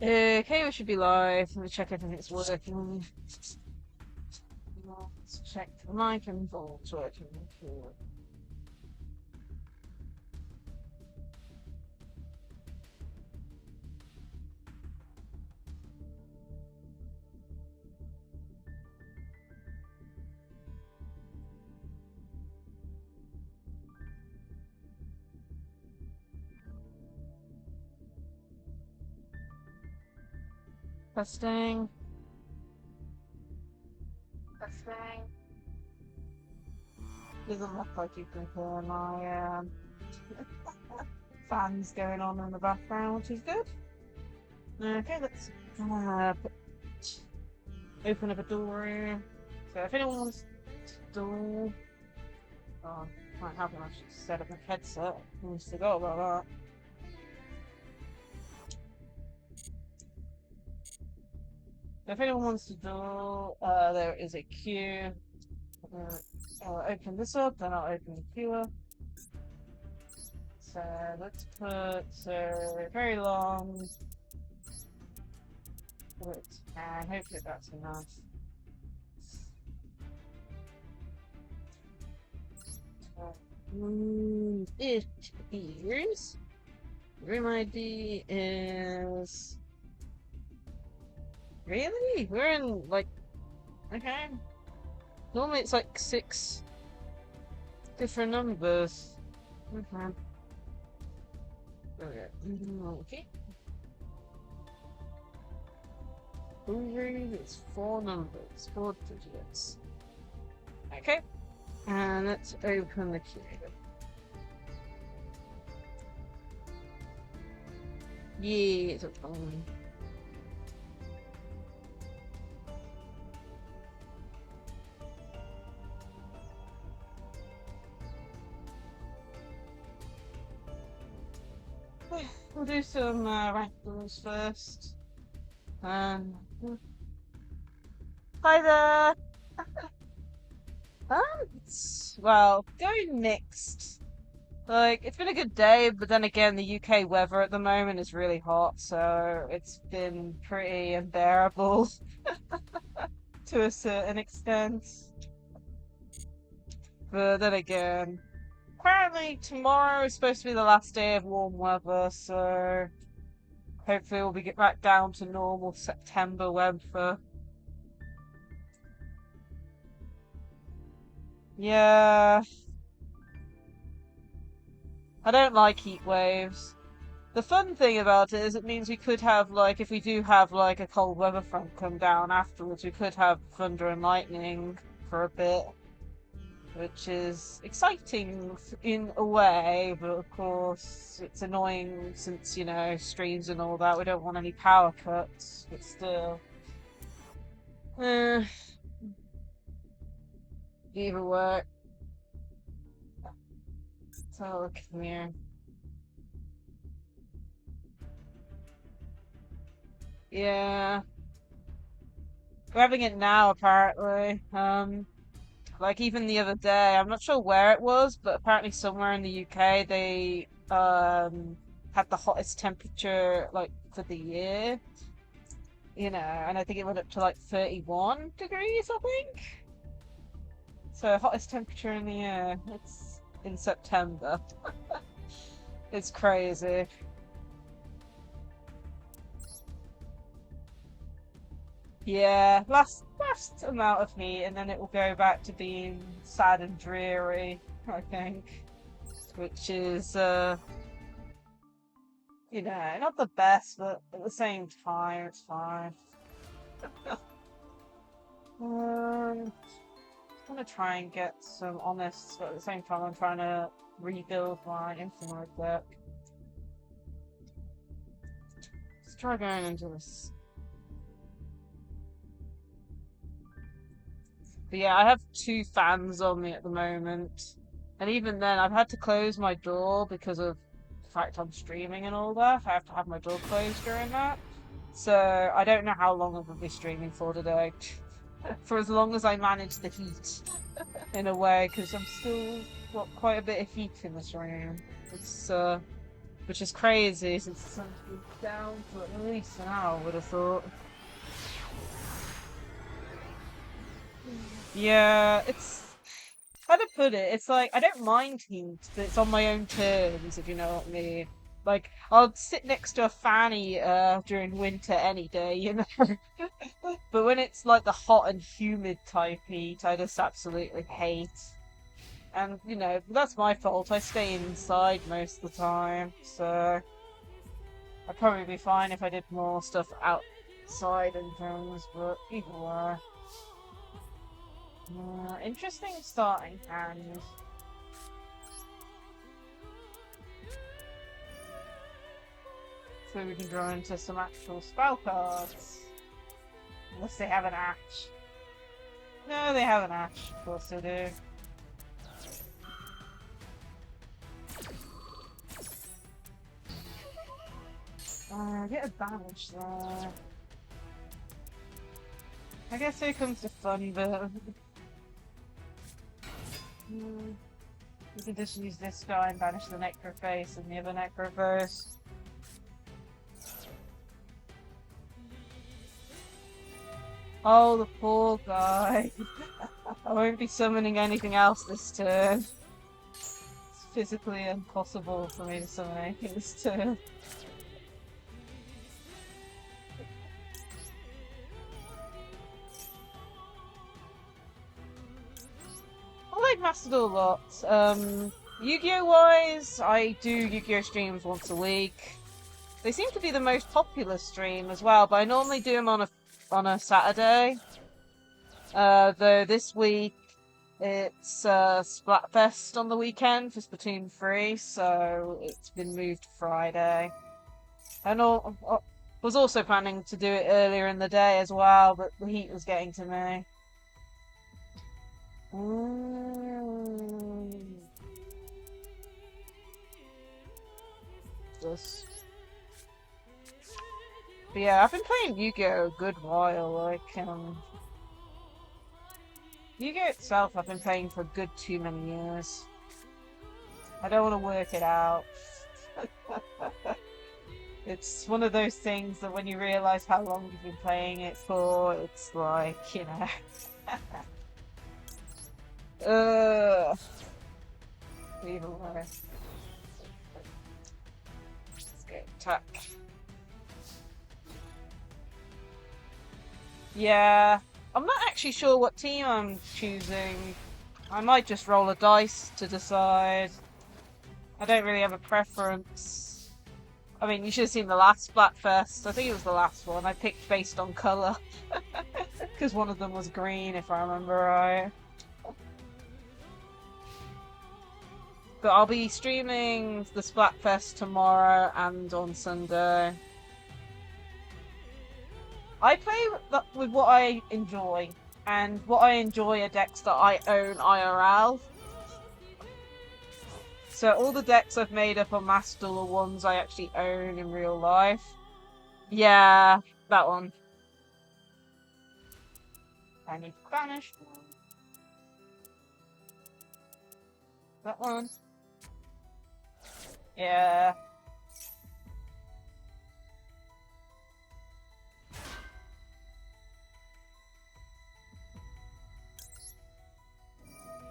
Okay, we should be live. Let me check everything's working. Let's check the mic and volts working. Testing. Testing. Doesn't look like you can hear my fans going on in the background, which is good. Okay, let's open up a door. So if anyone wants to do, oh, might have to actually set up a headset. I forgot about that. If anyone wants to do, there is a queue. I'll open this up, then I'll open the queue up. So let's put very long. And hopefully that's enough. It appears room ID is really? We're in like okay. Normally it's like 6 different numbers. Okay. Okay. Room is 4 numbers, 4 digits. Okay. And let's open the queue. Yeah, it's open. We'll do some rank duels first. Hi there! Well, going mixed. Like, it's been a good day, but then again, the UK weather at the moment is really hot, so it's been pretty unbearable to a certain extent. But then again, apparently tomorrow is supposed to be the last day of warm weather, so hopefully we'll get back down to normal September weather. Yeah. I don't like heat waves. The fun thing about it is it means we could have, like, if we do have, like, a cold weather front come down afterwards, we could have thunder and lightning for a bit, which is exciting in a way, but of course it's annoying since, you know, streams and all that. We don't want any power cuts, but still. Eh, either work. So, come here. Yeah. We're having it now, apparently. Like even the other day, I'm not sure where it was, but apparently somewhere in the UK they had the hottest temperature like for the year, you know, and I think it went up to like 31 degrees, I think. So hottest temperature in the year. It's in September. It's crazy. Yeah, last amount of heat, and then it will go back to being sad and dreary, I think, which is you know, not the best, but at the same time, it's fine. I'm gonna try and get some honest, but at the same time, I'm trying to rebuild my influence deck. Let's try going into this. But yeah, I have 2 fans on me at the moment. And even then, I've had to close my door because of the fact I'm streaming and all that. I have to have my door closed during that. So I don't know how long I'm going to be streaming for today. For as long as I manage the heat, in a way, because I'm still got quite a bit of heat in this room. It's which is crazy since the sun's been down for at least an hour, I would have thought. Yeah, it's how to put it. It's like I don't mind heat, but it's on my own terms, if you know what I mean. Like I'll sit next to a fanny during winter any day, you know. But when it's like the hot and humid type heat, I just absolutely hate. And you know, that's my fault. I stay inside most of the time, so I'd probably be fine if I did more stuff outside and things. But either way. Interesting starting hand. So we can draw into some actual spell cards. Unless they have an ash. No, they have an ash. Of course they do. Get a banish there. I guess here comes the fun bit. We can just use this guy and banish the Necroface and the other Necroface. Oh, the poor guy. I won't be summoning anything else this turn. It's physically impossible for me to summon anything this turn. I like Master Duel a lot. Yu-Gi-Oh wise, I do Yu-Gi-Oh streams once a week. They seem to be the most popular stream as well, but I normally do them on a Saturday. Though this week it's Splatfest on the weekend for Splatoon 3, so it's been moved to Friday. And was also planning to do it earlier in the day as well, but the heat was getting to me. This. But yeah, I've been playing Yu-Gi-Oh a good while. Yu-Gi-Oh itself, I've been playing for a good too many years. I don't want to work it out. It's one of those things that when you realize how long you've been playing it for, it's like, you know. Even worse. Let's go attack. Yeah, I'm not actually sure what team I'm choosing. I might just roll a dice to decide. I don't really have a preference. I mean, you should have seen the last Splatfest. I think it was the last one. I picked based on colour. Because one of them was green, if I remember right. But I'll be streaming the Splatfest tomorrow and on Sunday. I play with what I enjoy, and what I enjoy are decks that I own IRL. So all the decks I've made up on Master Duel are ones I actually own in real life. Yeah, that one. I need to banish one. That one. Yeah.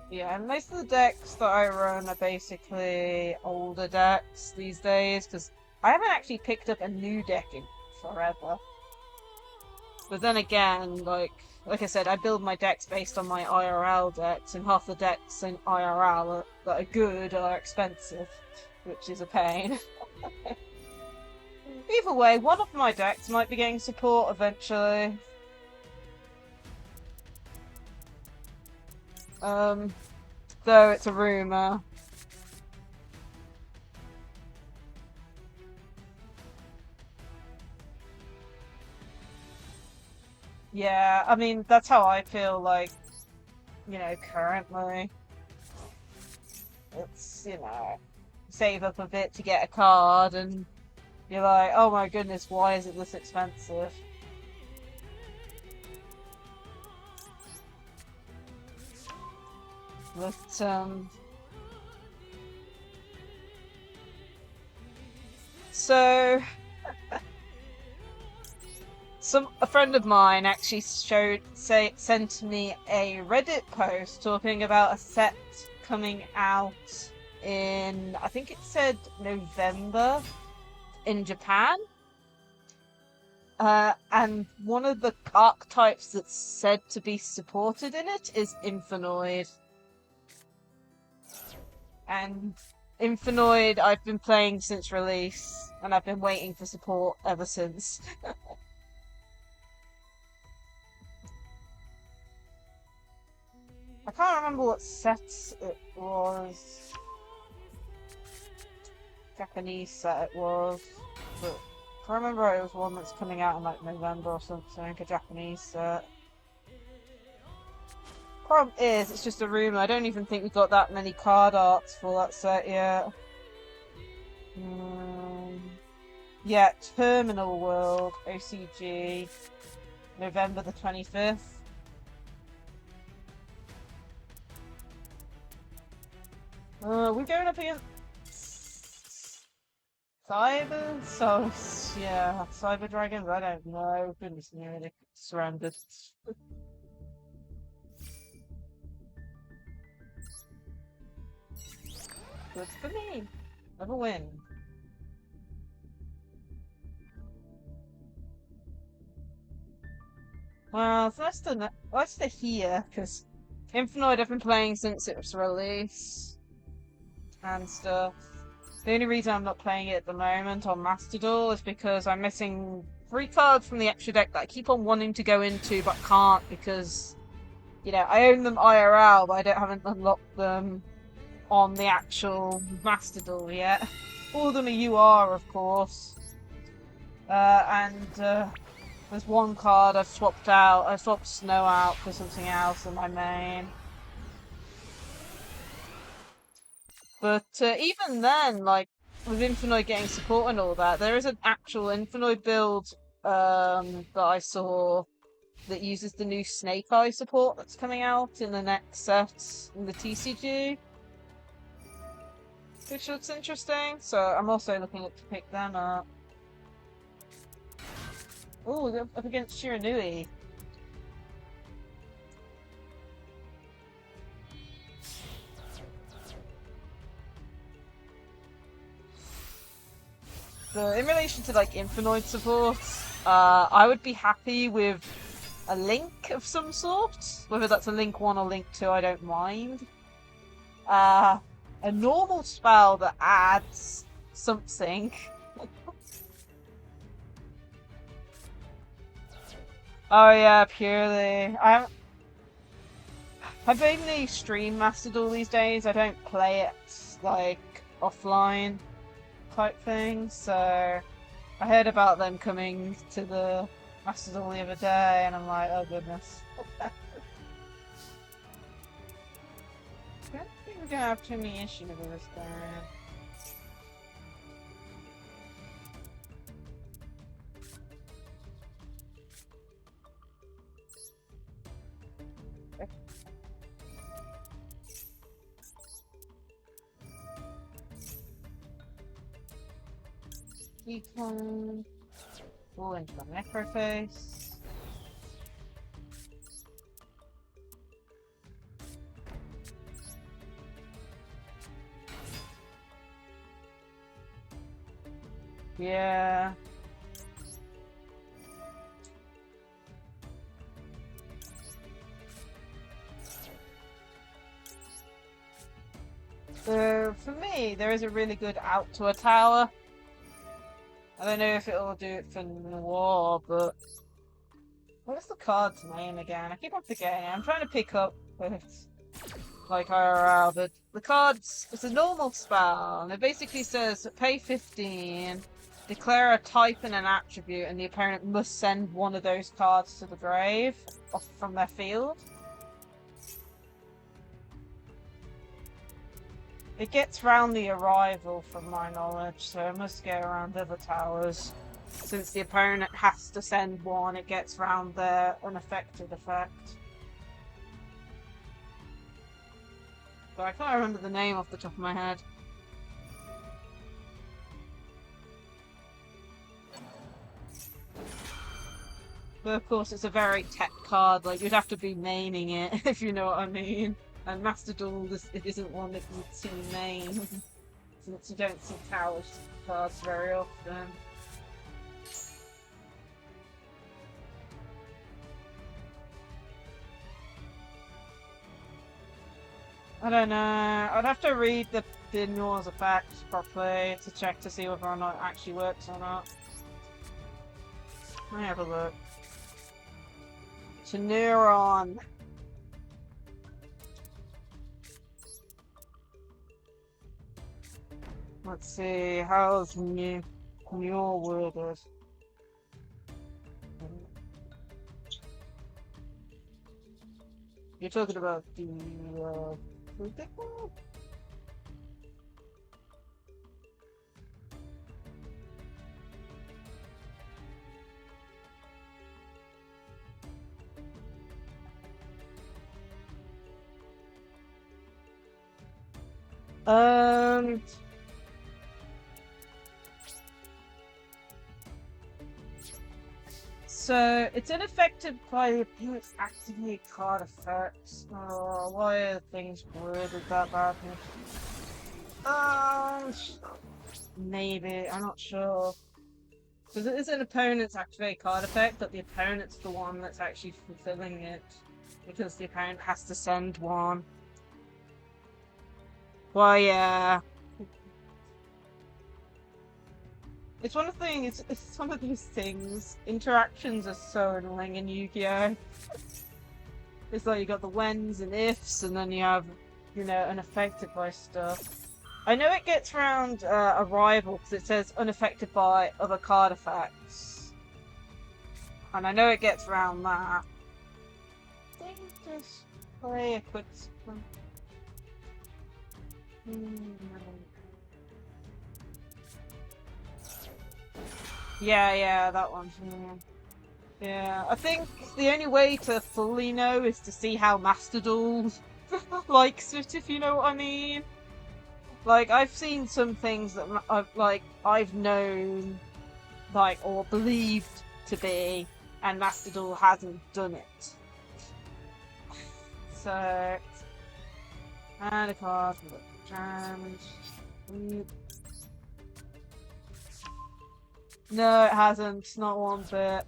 Yeah, and most of the decks that I run are basically older decks these days, because I haven't actually picked up a new deck in forever. But then again, like I said, I build my decks based on my IRL decks, and half the decks in IRL that are good are expensive, which is a pain. Either way, one of my decks might be getting support eventually. Though it's a rumor. Yeah, I mean, that's how I feel like, you know, currently. It's, you know, save up a bit to get a card and you're like, oh my goodness, why is it this expensive? But, So a friend of mine actually sent me a Reddit post talking about a set coming out in, I think it said November in Japan. And one of the archetypes that's said to be supported in it is Infernoid. And Infernoid I've been playing since release, and I've been waiting for support ever since. I can't remember what set it was. Japanese set it was. But I remember it was one that's coming out in like November or something, a Japanese set. Problem is, it's just a rumor. I don't even think we got that many card arts for that set yet. Yeah, Terminal World, OCG, November the 25th. We're going up against Cyber? So, yeah, Cyber Dragons? I don't know. Goodness me, really surrounded. Good for me. Never win. Well, it's nice to hear, because Infinite I've been playing since it was released and stuff. The only reason I'm not playing it at the moment on Master Duel is because I'm missing 3 cards from the extra deck that I keep on wanting to go into but can't because, you know, I own them IRL but haven't unlocked them on the actual Master Duel yet. All of them are UR, of course. There's one card I've swapped out. I swapped Snow out for something else in my main. But even then, like, with Infinite getting support and all that, there is an actual Infinite build that I saw that uses the new Snake Eye support that's coming out in the next set in the TCG. Which looks interesting, so I'm also looking to pick them up. Oh, they're up against Shiranui. So in relation to like Infinite support, I would be happy with a link of some sort. Whether that's a link 1 or link 2, I don't mind. A normal spell that adds something. Oh yeah, purely. I mainly stream Master Duel these days. I don't play it like offline type thing. So I heard about them coming to the Master Duel the other day, and I'm like, oh goodness. I don't think we're gonna have too many issues with this game. Decline. Go into the Necroface. Yeah. So for me, there is a really good out to a tower. I don't know if it'll do it for Noir, but what's the card's name again? I keep on forgetting it. I'm trying to pick up with like IRL, but the card's it's a normal spell, and it basically says pay 15, declare a type and an attribute, and the opponent must send one of those cards to the grave off from their field. It gets round the arrival, from my knowledge, so it must go around other towers. Since the opponent has to send one, it gets round their unaffected effect. But I can't remember the name off the top of my head. But of course, it's a very tech card. Like you'd have to be maining it if you know what I mean. And Master Duel, it isn't one that you see main, since you don't see towers cards very often. I don't know. I'd have to read the Duels effects properly to check to see whether or not it actually works or not. Let me have a look. To Neuron. Let's see, how's new worded? You're talking about the predictable? Um, so it's unaffected by the appearance activate card effects. Oh, why are things worded that badly? Maybe, I'm not sure. Because it is an opponent's activate card effect, but the opponent's the one that's actually fulfilling it. Because the opponent has to send one. Well, yeah. It's one of the things, it's one of those things. Interactions are so annoying in Yu-Gi-Oh! It's like you got the whens and ifs, and then you have, you know, unaffected by stuff. I know it gets around arrival because it says unaffected by other card effects. And I know it gets around that. I think just play a quick. Yeah, that one. Yeah, I think the only way to fully know is to see how Master Duel likes it, if you know what I mean. Like, I've seen some things that I've known, like, or believed to be, and Master Duel hasn't done it. So, and a card for the damage. No, it hasn't. Not one bit.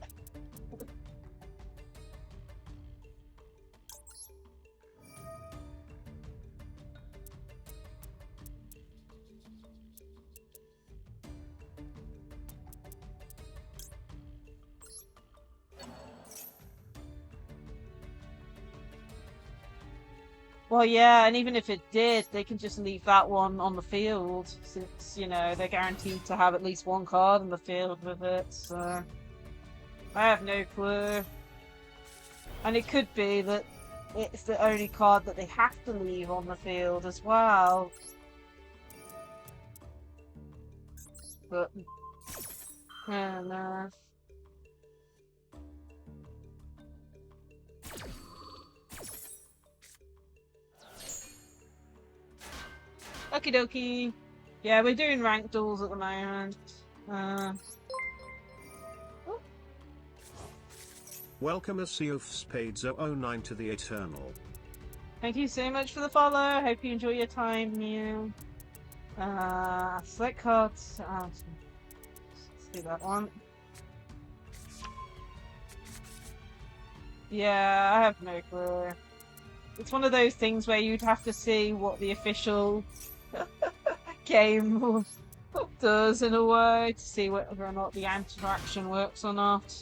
Well, yeah, and even if it did, they can just leave that one on the field, since, you know, they're guaranteed to have at least one card in the field with it, so... I have no clue. And it could be that it's the only card that they have to leave on the field as well. But... I don't know. Okie dokie. Yeah, we're doing ranked duels at the moment. Welcome a Sea of Spades 009 to the Eternal. Thank you so much for the follow. Hope you enjoy your time, Mew. Select cards. Let's do that one. Yeah, I have no clue. It's one of those things where you'd have to see what the official game does in a way to see whether or not the interaction works or not.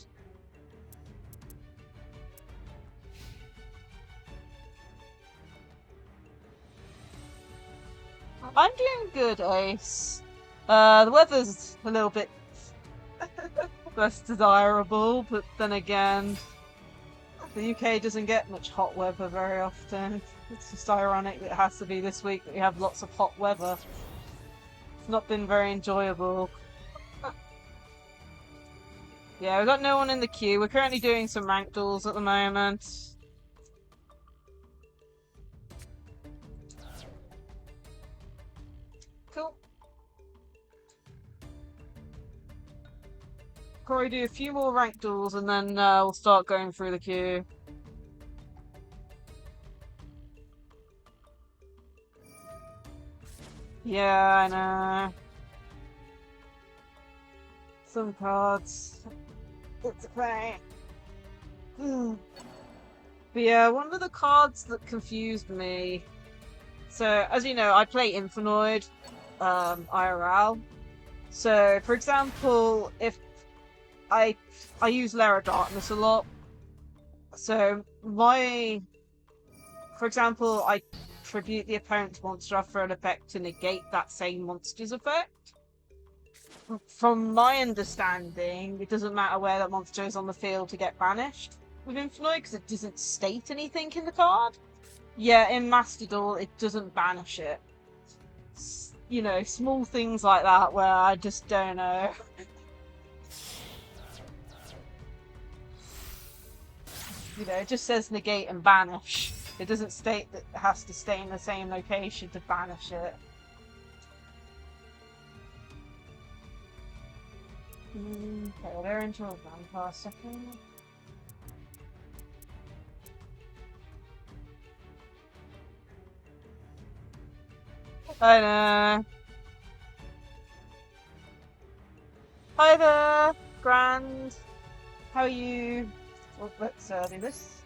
I'm doing good, Ace. The weather's a little bit less desirable, but then again, the UK doesn't get much hot weather very often. It's just ironic that it has to be this week that we have lots of hot weather. It's not been very enjoyable. Yeah, we've got no one in the queue. We're currently doing some ranked duels at the moment. Cool. probably do a few more ranked duels and then we'll start going through the queue. Yeah, I know. Some cards. It's okay. But yeah, one of the cards that confused me. So, as you know, I play Infinite IRL. So, for example, if I use Lair Darkness a lot. So for example, I tribute the opponent's monster after an effect to negate that same monster's effect. From my understanding, it doesn't matter where that monster is on the field to get banished with Infinite because it doesn't state anything in the card. Yeah, in Master Duel, it doesn't banish it. You know, small things like that where I just don't know. You know, it just says negate and banish. It doesn't state that it has to stay in the same location to banish it. Okay, they're into a vampire second. I know. Hi there, Grand. How are you? Well, let's do this.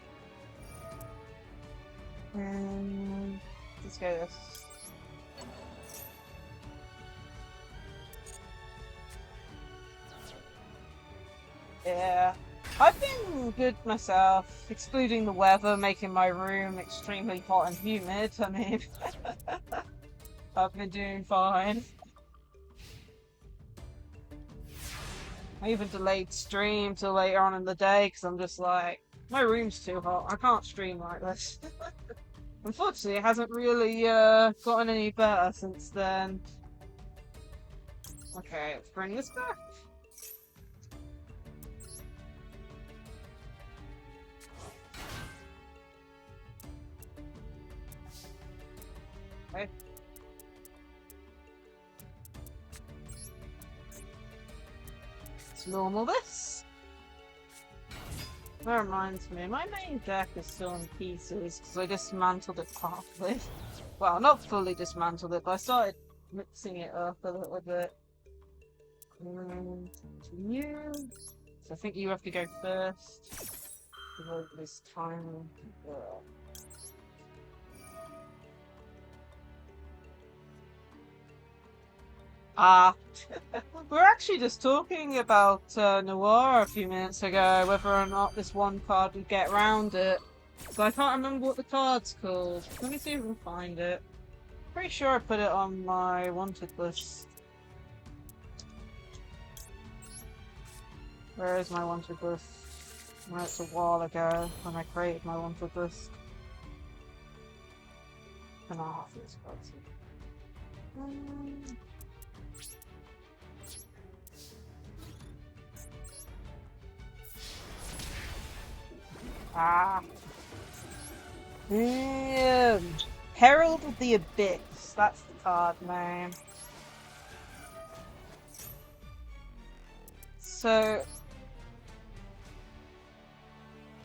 Let's go this. Yeah. I've been good myself, excluding the weather making my room extremely hot and humid. I mean, I've been doing fine. I even delayed stream till later on in the day because I'm just like, my room's too hot. I can't stream like this. Unfortunately, it hasn't really gotten any better since then. Okay, let's bring this back. Okay. Let's normal this. That reminds me, my main deck is still in pieces because I dismantled it partly. Well, not fully dismantled it, but I started mixing it up a little bit. You. So I think you have to go first. Devote this time. Ah, we were actually just talking about Noir a few minutes ago, whether or not this one card would get around it. So I can't remember what the card's called. Let me see if I can find it. Pretty sure I put it on my wanted list. Where is my wanted list? Well, it's a while ago when I created my wanted list. And I'll have this card. Ah. Herald of the Abyss. That's the card name. So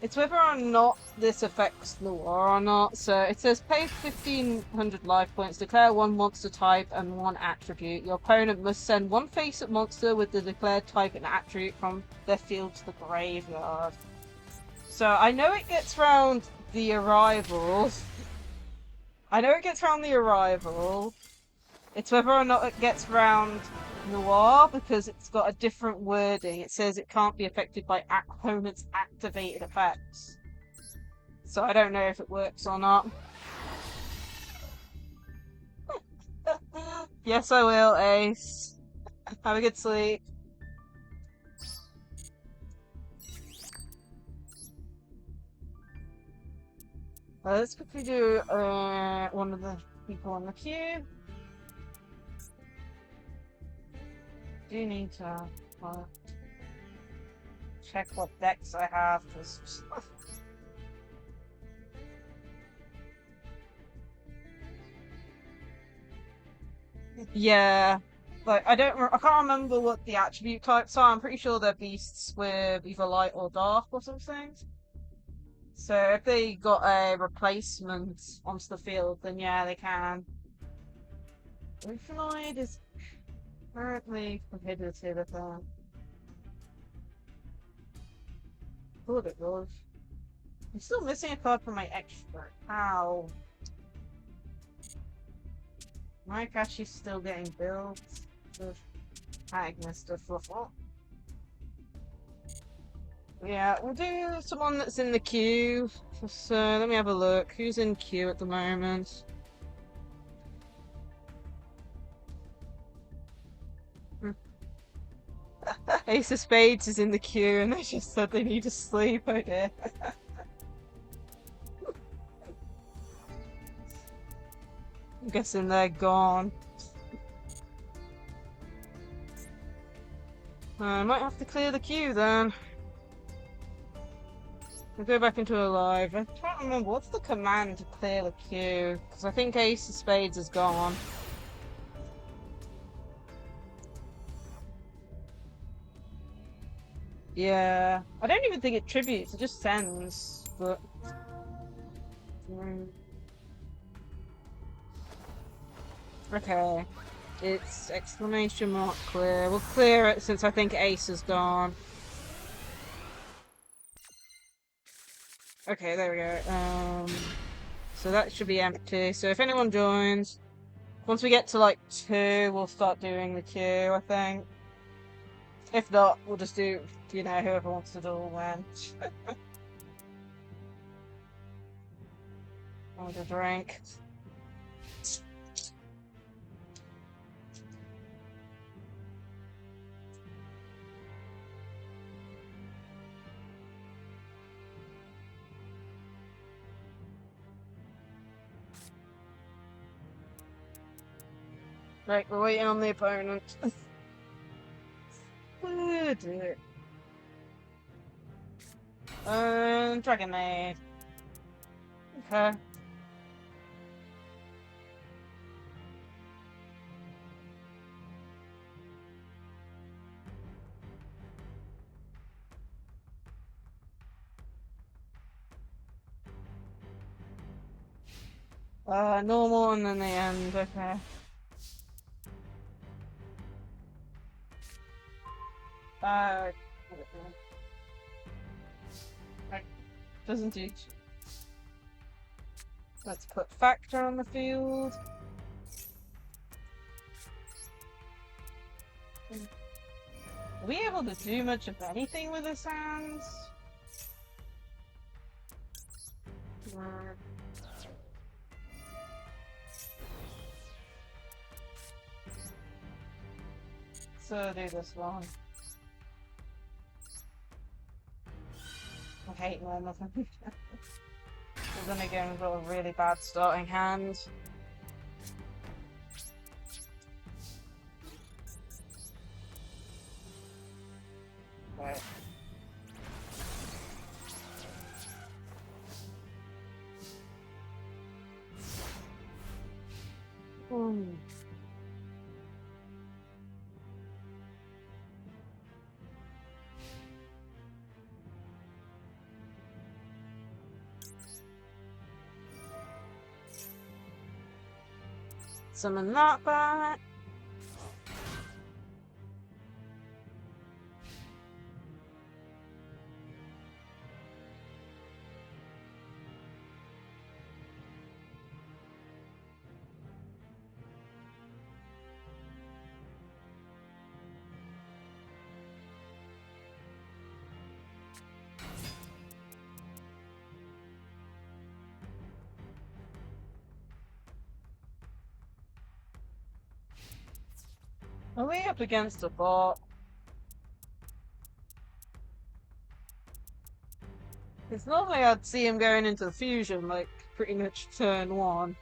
it's whether or not this affects Noir or not. So it says pay 1500 life points, declare one monster type and one attribute. Your opponent must send one face-up monster with the declared type and attribute from their field to the graveyard. So I know it gets round the arrival. It's whether or not it gets round Noir because it's got a different wording. It says it can't be affected by opponent's activated effects. So I don't know if it works or not. Yes, I will, Ace. Have a good sleep. Let's quickly do one of the people on the queue. Do need to check what decks I have, because yeah, Like, I can't remember what the attribute types are. I'm pretty sure they're beasts with either light or dark or something. So if they got a replacement onto the field, then yeah, they can. Infinite is currently prohibited, I think. Thought it was. I'm still missing a card from my expert. How? My gosh, she's still getting built. Agnes of Fluffle. Yeah, we'll do someone that's in the queue. So let me have a look. Who's in queue at the moment? Ace of Spades is in the queue and they just said they need to sleep. Oh dear. I'm guessing they're gone. I might have to clear the queue then. We'll go back into a live. I can't remember what's the command to clear the queue because I think Ace of Spades is gone. Yeah, I don't even think it tributes. It just sends. But okay, it's exclamation mark clear. We'll clear it since I think Ace is gone. Okay, there we go. So that should be empty. So if anyone joins, once we get to like 2, we'll start doing the queue, I think. If not, we'll just do, you know, whoever wants to duel when. Want a drink. Right, we're waiting on the opponent. Oh dear. Dragon Maid. Okay. Normal and then the end, okay. Uh, doesn't do. Let's put Factor on the field. Are we able to do much of anything with his hands? So do this one. I hate normal. But then again, we've got a really bad starting hand. Right. Ooh. Summon that back. Are we up against a bot? Because normally I'd see him going into the fusion, like, pretty much turn 1.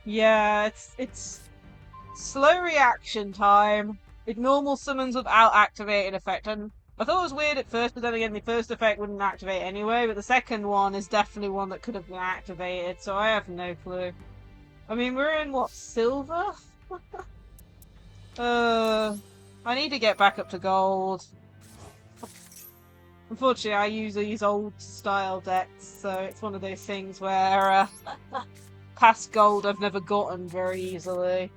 Yeah, it's slow reaction time. It normal summons without activating effect, and I thought it was weird at first, but then again, the first effect wouldn't activate anyway. But the second one is definitely one that could have been activated, so I have no clue. I mean, we're in what, silver? Uh, I need to get back up to gold. Unfortunately, I use these old style decks, so it's one of those things where past gold I've never gotten very easily.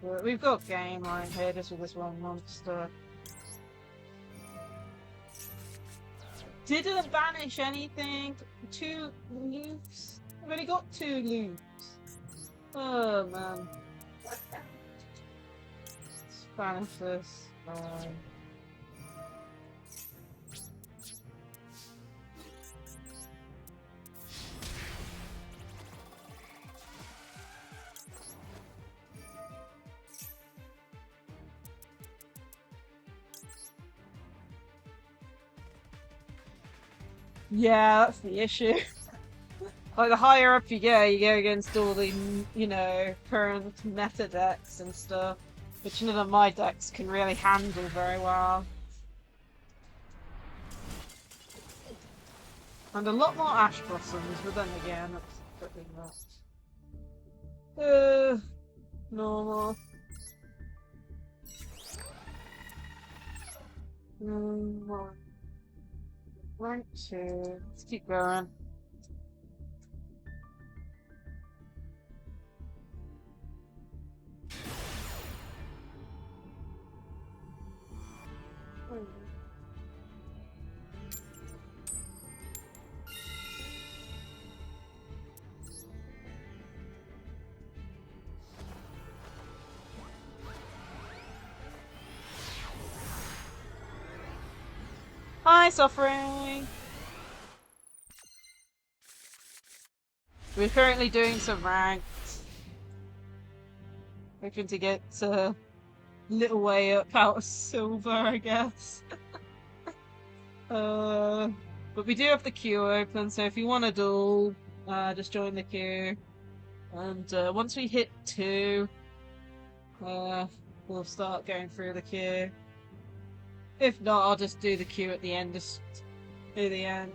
But we've got game right here just with this one monster. Didn't banish anything. 2 loops. I've only got 2 loops. Oh man. Let's banish this. Yeah, that's the issue. Like, the higher up you go against all the, you know, current meta decks and stuff, which none of my decks can really handle very well. And a lot more Ash Blossoms, but then again, that's pretty much. Normal. Rank 2. Let's keep going. Hi, Suffering! We're currently doing some ranked. Hoping to get a little way up out of silver, I guess. But we do have the queue open, so if you want to duel, just join the queue. And once we hit 2, we'll start going through the queue. If not, I'll just do the queue at the end, just do the end.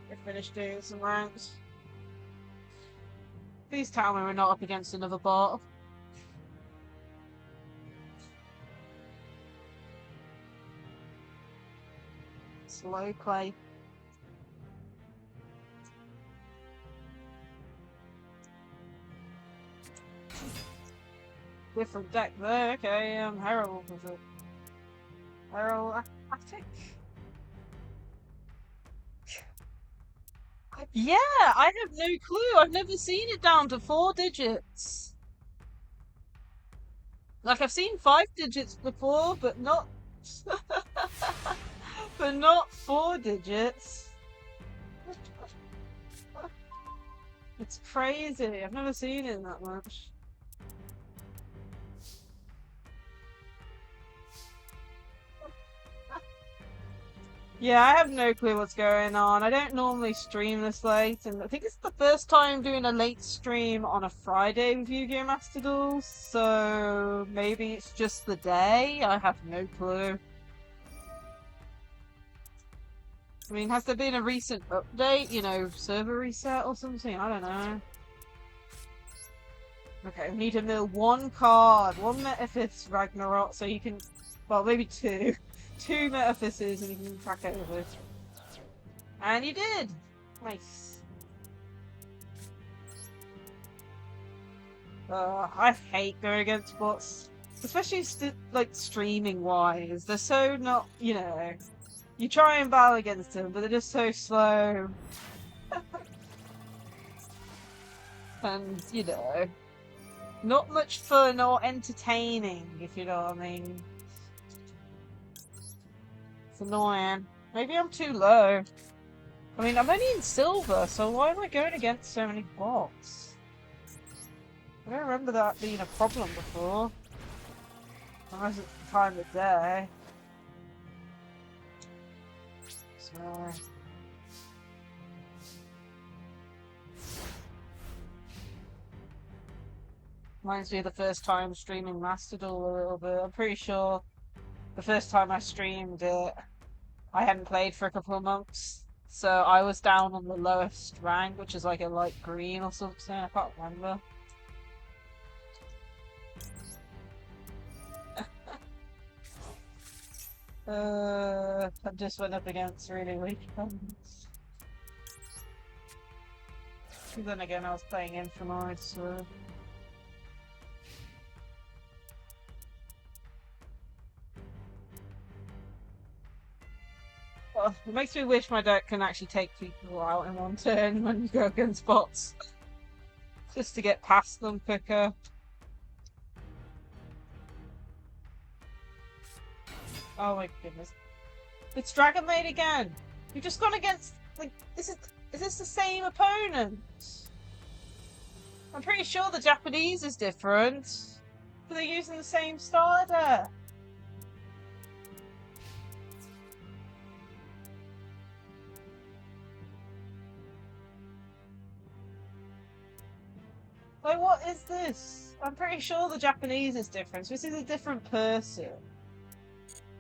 We finish doing some ranks. Please tell me we're not up against another bot. Slow play. Different deck there, okay, Herald was it? Herald Attic? Yeah, I have no clue. I've never seen it down to 4 digits. Like, I've seen 5 digits before, but not... but not 4 digits. It's crazy. I've never seen it that much. Yeah, I have no clue what's going on. I don't normally stream this late, and I think it's the first time doing a late stream on a Friday with Yu-Gi-Oh Master Duel, so maybe it's just the day? I have no clue. I mean, has there been a recent update? You know, server reset or something? I don't know. Okay, we need to mill 1 card, 1 Metaphys Ragnarok, so you can... Well, maybe 2. 2 Metaphys's and you can crack over. And you did! Nice. I hate going against bots. Especially, like, streaming-wise. They're so not, you know... You try and battle against them, but they're just so slow. And, you know... Not much fun or entertaining, if you know what I mean. It's annoying. Maybe I'm too low. I mean, I'm only in silver, so why am I going against so many bots? I don't remember that being a problem before. Unless it's the time of day. So, Reminds me of the first time streaming Master Duel a little bit. I'm pretty sure the first time I streamed it, I hadn't played for a couple of months. So I was down on the lowest rank, which is like a light green or something. I can't remember. I just went up against really weak opponents. Then again, I was playing Infinite, so... Well, it makes me wish my deck can actually take people out in one turn when you go against bots. Just to get past them quicker. Oh my goodness. It's Dragon Maid again! You've just gone against... Like, is this the same opponent? I'm pretty sure the Japanese is different. But they're using the same starter. Like, what is this? I'm pretty sure the Japanese is different. So this is a different person.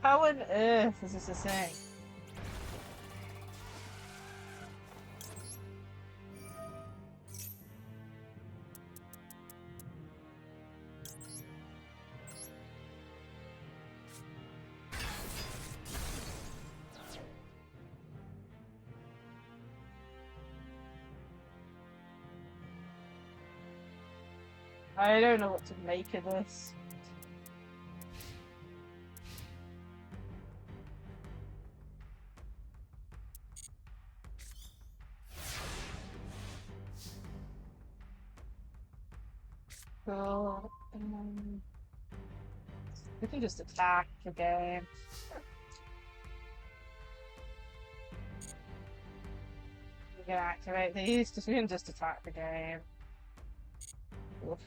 How on earth is this a thing? I don't know what to make of this. Cool. We can just attack the game. We can activate these, we can just attack the game. Oof.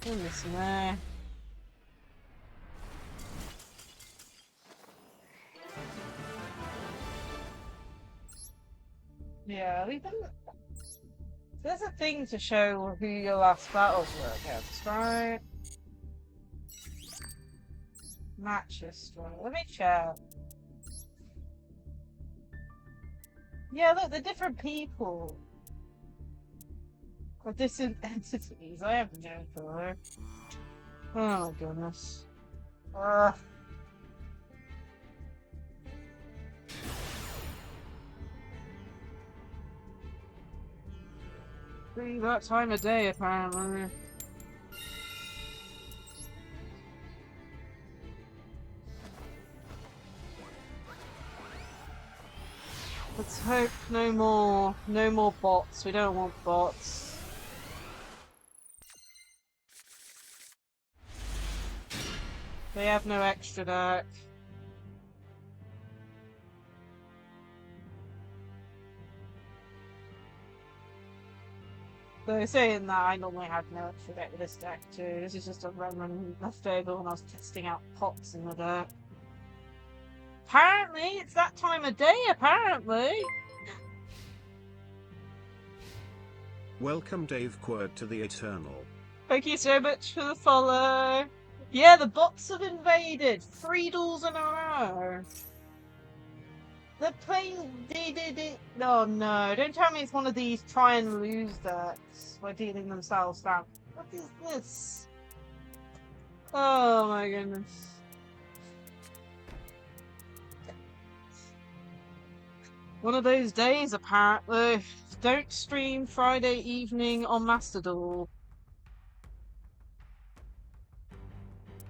Goodness me. Yeah, we can... There's a thing to show who your last battles were against, right? Match history. Let me check. Yeah, look, they're different people. Or different entities. I have no clue. Oh, goodness. Ugh. See, that time of day, apparently. Let's hope no more bots. We don't want bots. They have no extra deck. So saying that, I normally have no extra deck with this deck too. This is just a random leftover when I was testing out pots in the deck. Apparently, it's that time of day, apparently. Welcome Dave Quirk to the Eternal. Thank you so much for the follow. Yeah, the bots have invaded. 3 duels in a row. They're playing DDD. Oh no, don't tell me it's one of these try and lose decks by dealing themselves down. What is this? Oh my goodness. One of those days, apparently. Don't stream Friday evening on Master Duel.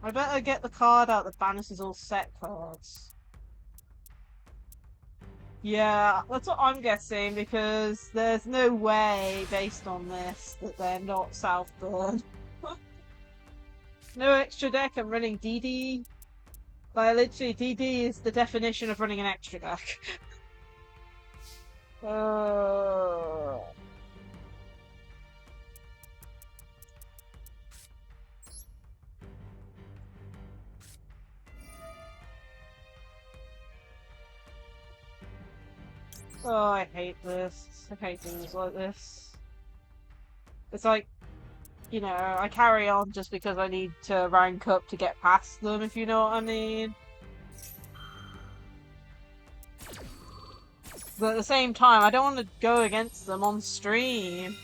I better get the card out that banishes all set cards. Yeah, that's what I'm guessing, because there's no way, based on this, that they're not Southburn. No extra deck, I'm running DD. Like, literally, DD is the definition of running an extra deck. Oh, I hate this. I hate things like this. It's like, you know, I carry on just because I need to rank up to get past them, if you know what I mean. But at the same time, I don't want to go against them on stream.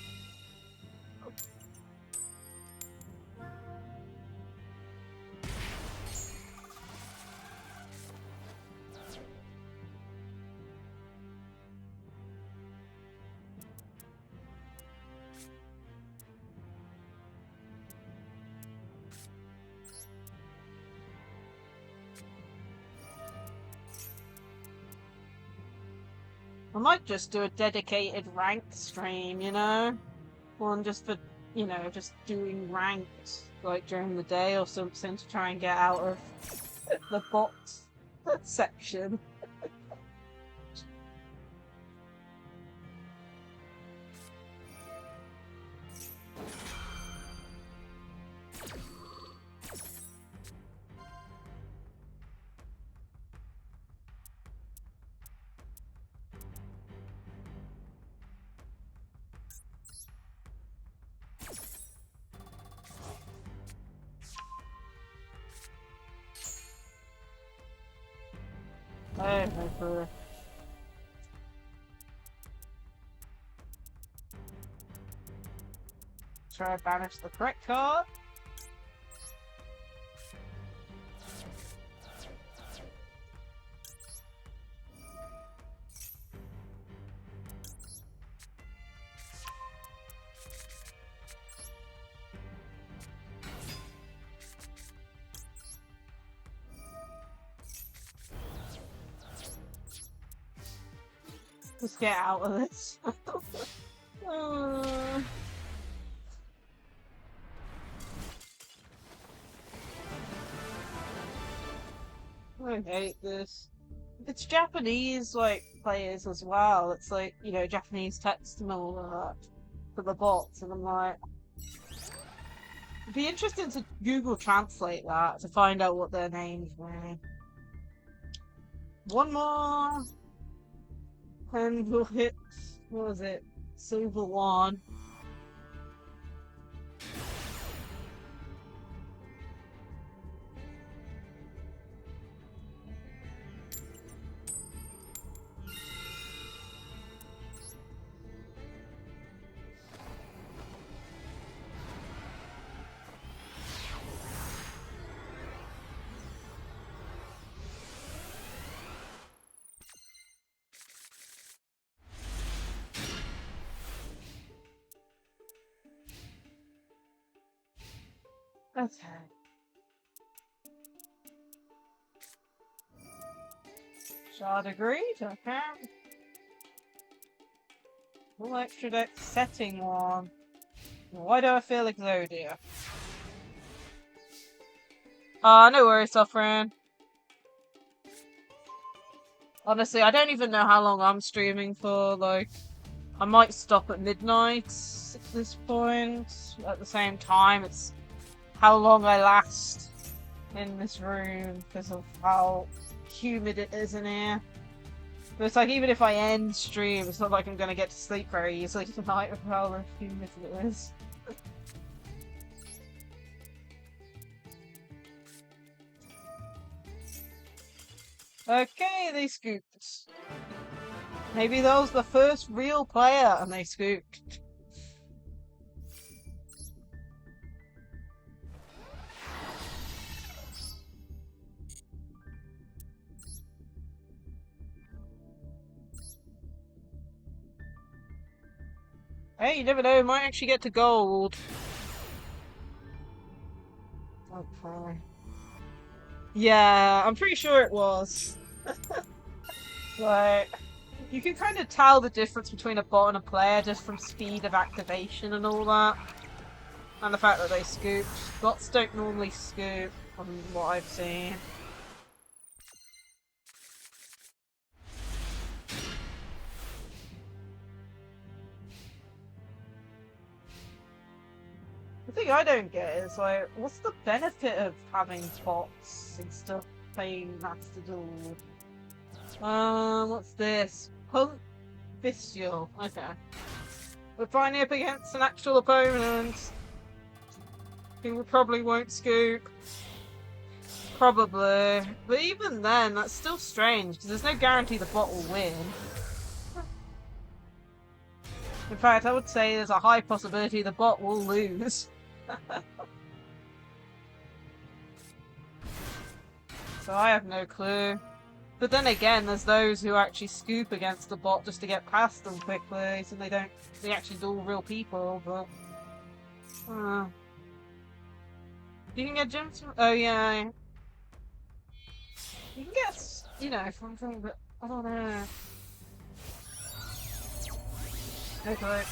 I might just do a dedicated ranked stream, you know? One just for, you know, just doing ranked, like during the day or something to try and get out of the bot section. Oh, for try to banish the correct card. Let's get out of this. I hate this. It's Japanese, like, players as well. It's like, you know, Japanese text and all that for the bots, and I'm like... It'd be interesting to Google Translate that to find out what their names were. One more... and we'll hit... what was it? Silver one. Okay. Shard agreed, okay. Full extra deck setting one. Why do I feel Exodia? No worries, Sovereign. Honestly, I don't even know how long I'm streaming for, like... I might stop at midnight at this point. At the same time, it's how long I last in this room because of how humid it is in here. But it's like, even if I end stream, it's not like I'm gonna get to sleep very easily tonight with how humid it is. Okay, they scooped. Maybe that was the first real player and they scooped. Hey, you never know, we might actually get to gold. Okay. Yeah, I'm pretty sure it was. Like, you can kind of tell the difference between a bot and a player just from speed of activation and all that. And the fact that they scooped. Bots don't normally scoop, from what I've seen. The thing I don't get is, like, what's the benefit of having bots instead of playing Master Duel? What's this? Bestial. Okay. We're finally up against an actual opponent. Who probably won't scoop. Probably. But even then, that's still strange, because there's no guarantee the bot will win. In fact, I would say there's a high possibility the bot will lose. So I have no clue. But then again, there's those who actually scoop against the bot just to get past them quickly, so they actually duel real people, but... You can get gems from... Oh yeah. You can get, something, but I don't know. Okay.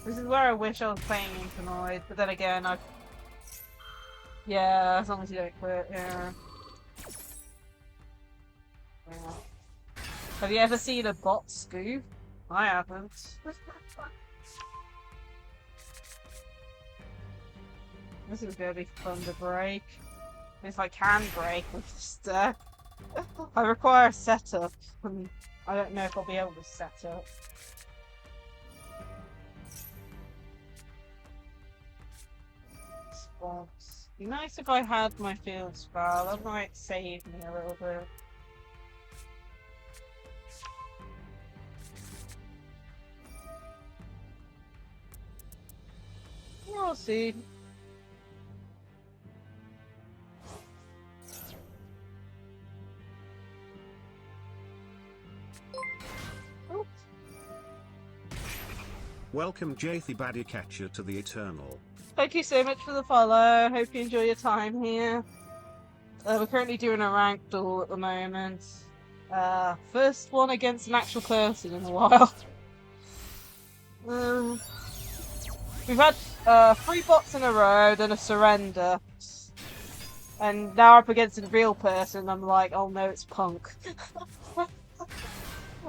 This is where I wish I was playing Infinite, but then again, yeah, as long as you don't quit, yeah. Have you ever seen a bot scoop? I haven't. This is gonna be fun to break. If I can break with this deck. I require a setup, and I don't know if I'll be able to set up. Spots. Be nice if I had my field spell, that might save me a little bit. We'll see. Oops. Welcome Jathy Baddycatcher to the Eternal. Thank you so much for the follow. Hope you enjoy your time here. We're currently doing a ranked duel at the moment. First one against an actual person in a while. We've had 3 bots in a row, then a surrender. And now up against a real person, I'm like, oh no, it's Punk.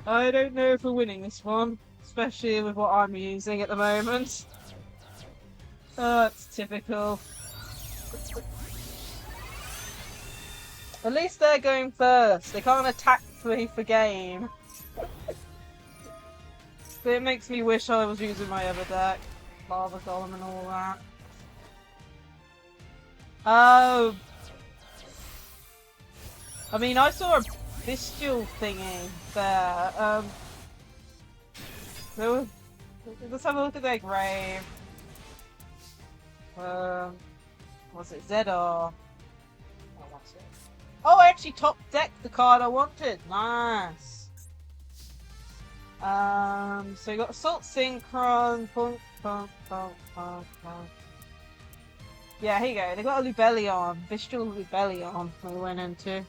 I don't know if we're winning this one, especially with what I'm using at the moment. Oh, it's typical. At least they're going first. They can't attack me for game. But it makes me wish I was using my other deck. Lava Golem and all that. Oh. I mean, I saw a bestial thingy there. Let's have a look at their grave. Was it Zedar? Oh, what's it? Oh, I actually top decked the card I wanted. Nice. So you got Assault Synchron, punk. Yeah, here you go. They got a Lubellion, Bestial Lubellion we went into.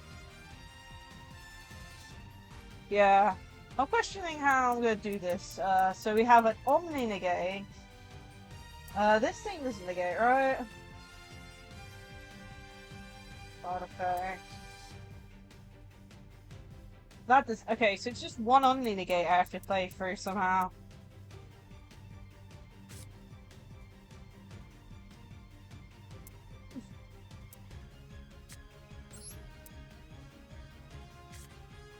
Yeah. I'm questioning how I'm gonna do this. So we have an Omni Negate. This thing doesn't negate, right? Artifact. That does. Okay, so it's just one Omni Negate I have to play through somehow.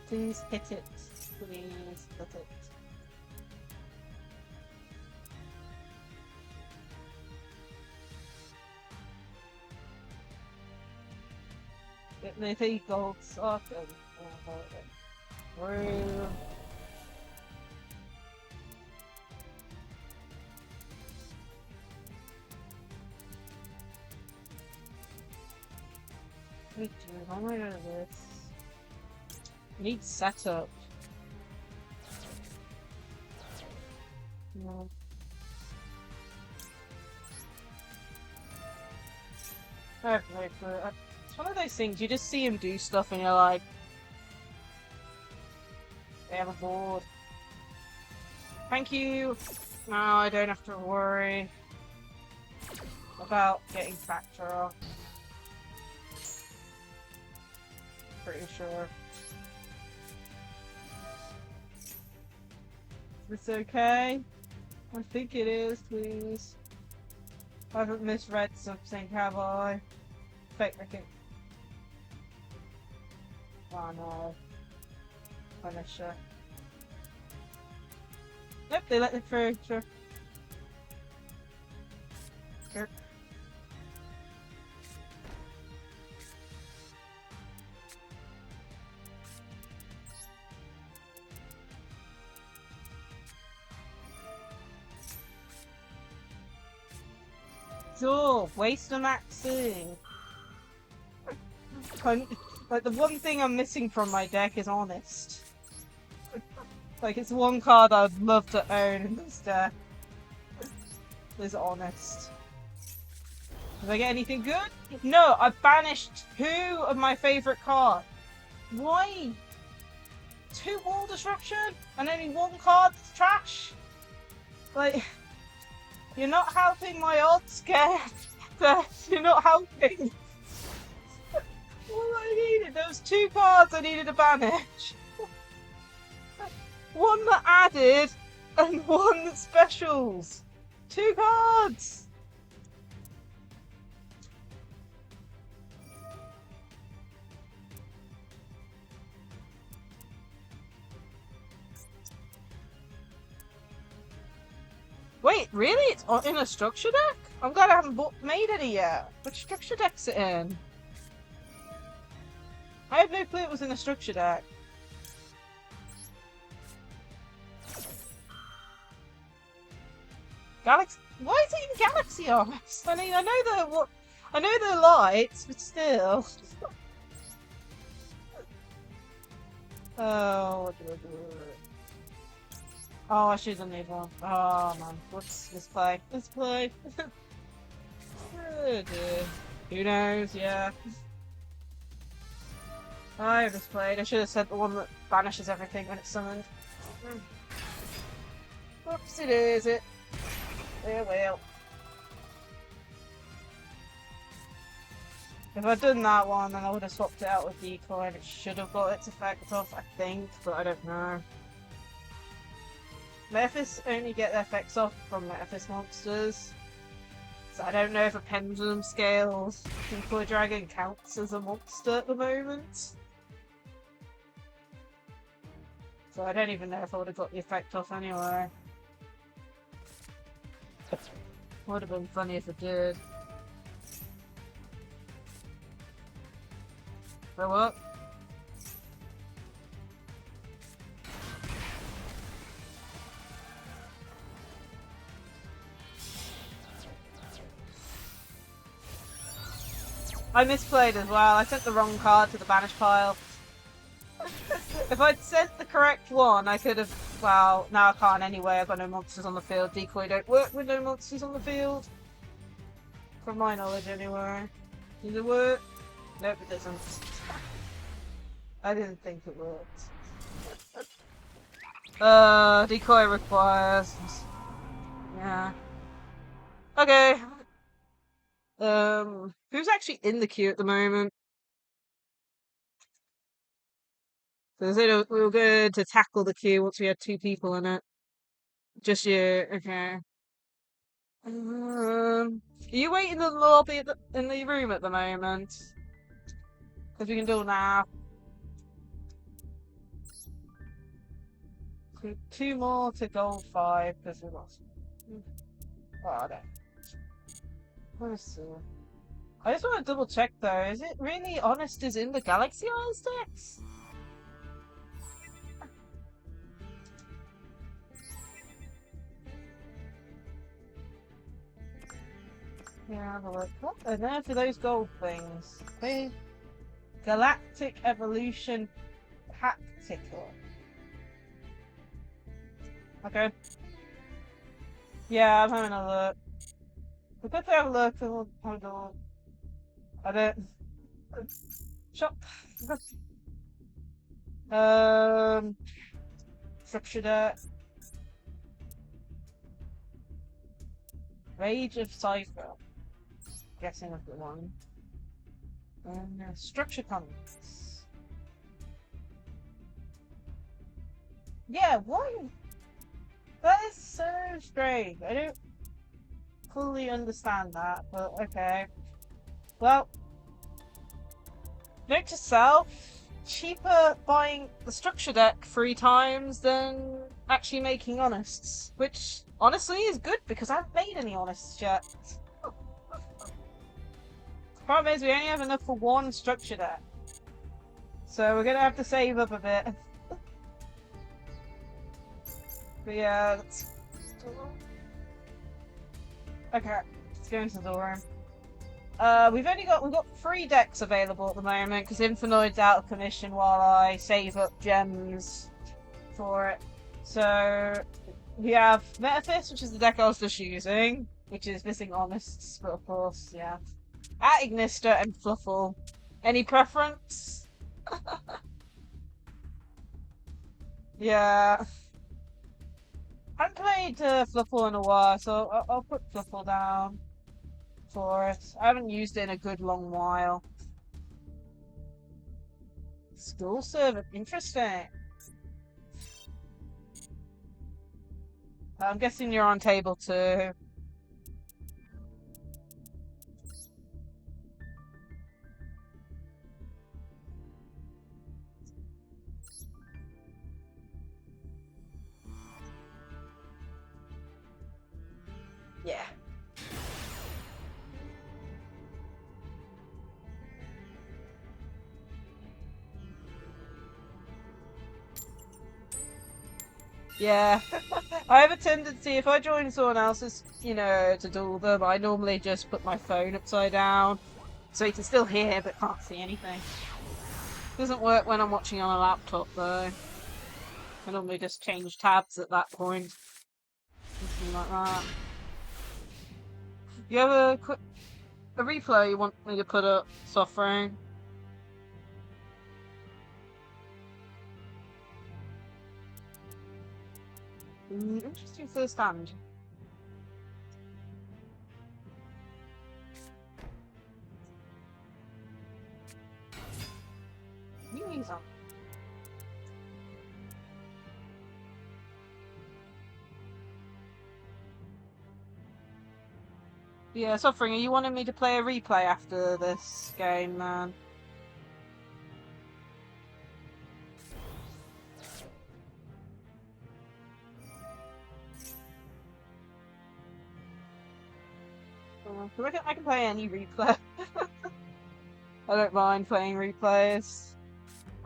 Please hit it. Please hit it. They take gold sock and through. Wait, dude, how am I gonna do this? I need setup. No. I have no clue. It's one of those things, you just see him do stuff and you're like, damn, I'm bored. Thank you! Now I don't have to worry about getting factor off. Pretty sure. Is this okay? I think it is, please. I haven't misread something, have I? Fake record. Oh no. Punisher. Nope, they let it through. Sure. Sure. Sure, waste of maxing. Like, the one thing I'm missing from my deck is Honest. Like, it's one card I'd love to own in this deck. Is Honest. Did I get anything good? No, I banished 2 of my favourite cards. Why? 2 wall disruption and only 1 card's trash? Like, you're not helping my odds, Geth. You're not helping. All I needed, those 2 cards I needed to banish. 1 that added and 1 that specials. 2 cards. Wait, really? It's in a structure deck? I'm glad I haven't made any yet. Which structure deck's it in? I had no clue it was in a structure deck. Galaxy? Why is it in Galaxy Arts? I mean, I know they're lights, but still. Oh, what do I do? Oh, I should have made one. Oh man, whoops, let's play. Let's play. Oh, dear. Who knows, yeah. I just played. I should have said the one that banishes everything when it's summoned. Whoops, it is it. Yeah, well. If I'd done that one, then I would have swapped it out with Decoy and it should have got its effect off, I think, but I don't know. Metaphys only get their effects off from Metaphys monsters. So I don't know if a pendulum scale Decoy Dragon counts as a monster at the moment. So I don't even know if I would have got the effect off anyway. Would have been funny if it did. For what? I misplayed as well. I sent the wrong card to the banish pile. If I'd sent the correct one, I could have. Well, now I can't anyway. I've got no monsters on the field. Decoy don't work with no monsters on the field. From my knowledge, anyway. Does it work? Nope, it doesn't. I didn't think it worked. Decoy requires. Yeah. Okay. Who's actually in the queue at the moment? Because we were going to tackle the queue once we had 2 people in it. Just you, okay. Are you waiting in the lobby in the room at the moment? Because we can do it now. 2 more to gold 5 because we lost. Oh, I don't. Let's see. I just want to double check though. Is it really Honest is in the Galaxy Isles decks? Yeah, have a look. What on earth are those gold things? They Galactic Evolution Tactical. Okay. Yeah, I'm having a look. We're good to have a look and we'll hold on. I don't. Shop. Structure deck. Rage of Cypher. Guessing of the one. Structure comments. Yeah, why? That is so strange. I don't fully understand that, but okay. Well, note to self, cheaper buying the structure deck 3 times than actually making Honest. Which, honestly, is good because I haven't made any Honests yet. The problem is we only have enough for 1 structure deck. So we're gonna have to save up a bit. But yeah, let's... Okay, let's go into the room. We've got 3 decks available at the moment because Infinite's out of commission while I save up gems for it. So we have Metaphys, which is the deck I was just using, which is missing Honests, but of course, yeah. At Ignister and Fluffle. Any preference? Yeah. I haven't played Fluffle in a while, so I'll put Fluffle down for it. I haven't used it in a good long while. School servant, interesting. I'm guessing you're on table 2. Yeah. Yeah. I have a tendency, if I join someone else's, to duel them, I normally just put my phone upside down, so you can still hear but can't see anything. Doesn't work when I'm watching on a laptop, though. I normally just change tabs at that point. Something like that. You have a replay you want me to put up, Suffering? Interesting first hand. Viewing some. Yeah, Suffering, are you wanting me to play a replay after this game, man? I can play any replay. I don't mind playing replays.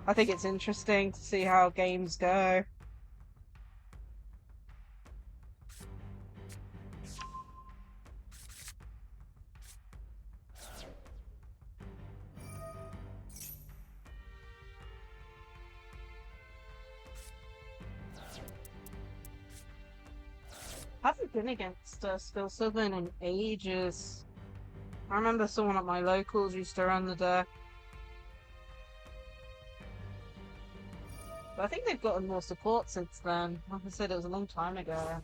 I think it's interesting to see how games go. I haven't been against Skill Southern in ages. I remember someone at my locals used to run the deck. But I think they've gotten more support since then. Like I said, it was a long time ago.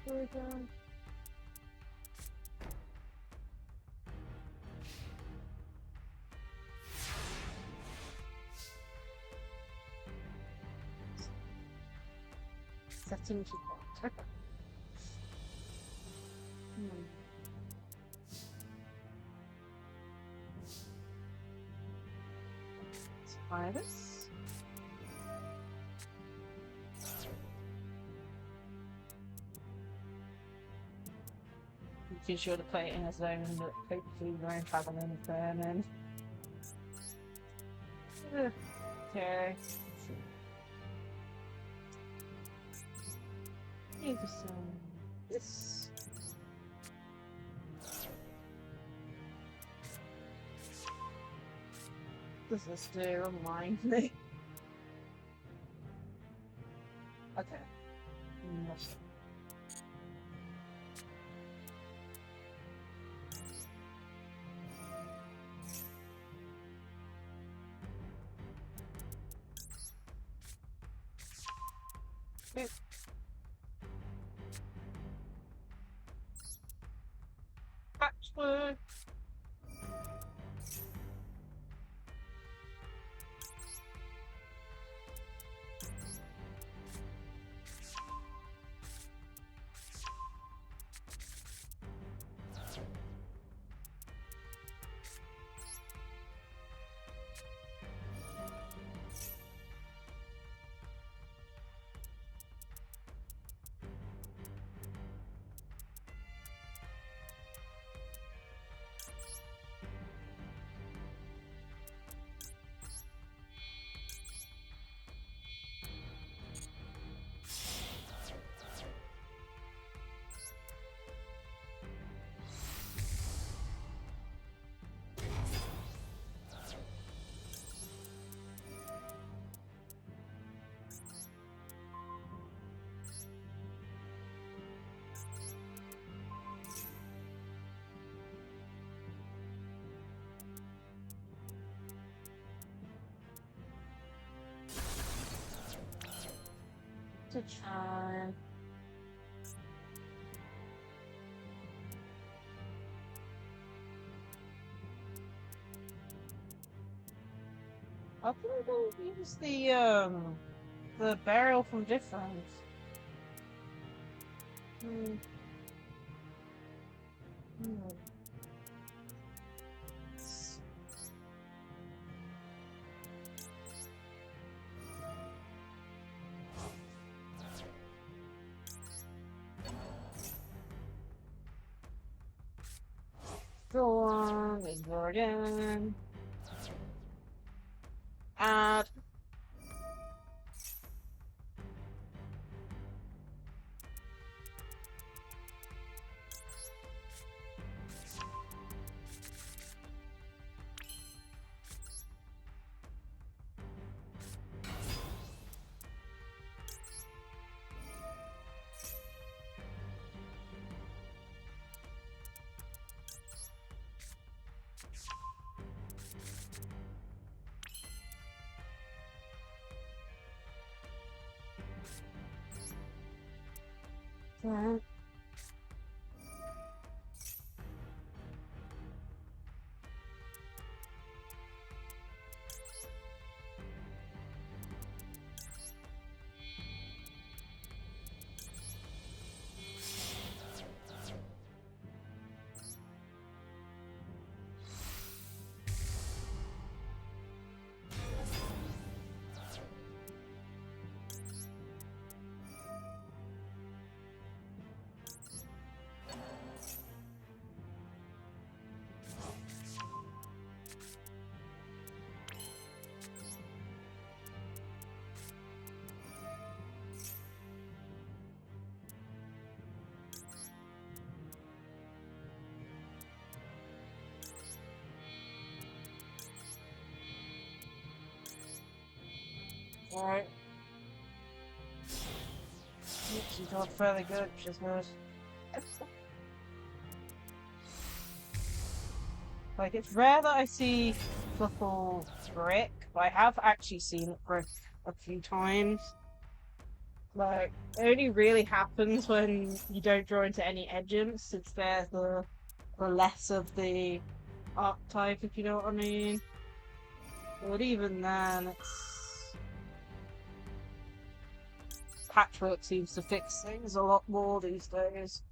Here we go. Setting support. Let's try this. Be sure to play it in a zone that hopefully you won't have an inferno. Okay. Maybe some this. Does this do? Remind me. Okay. Yes. Okay. Patchwork. Lacie-Chan. How can I don't use the barrel from difference? Hmm. Hmm. Go on, ignore again. Add. Right. Alright. She's doing fairly good, which is good. Like, it's rare that I see Fluffle brick, but I have actually seen it brick a few times. Like, it only really happens when you don't draw into any edges, since they're the less of the archetype, if you know what I mean. But even then, it's... Patchwork seems to fix things a lot more these days.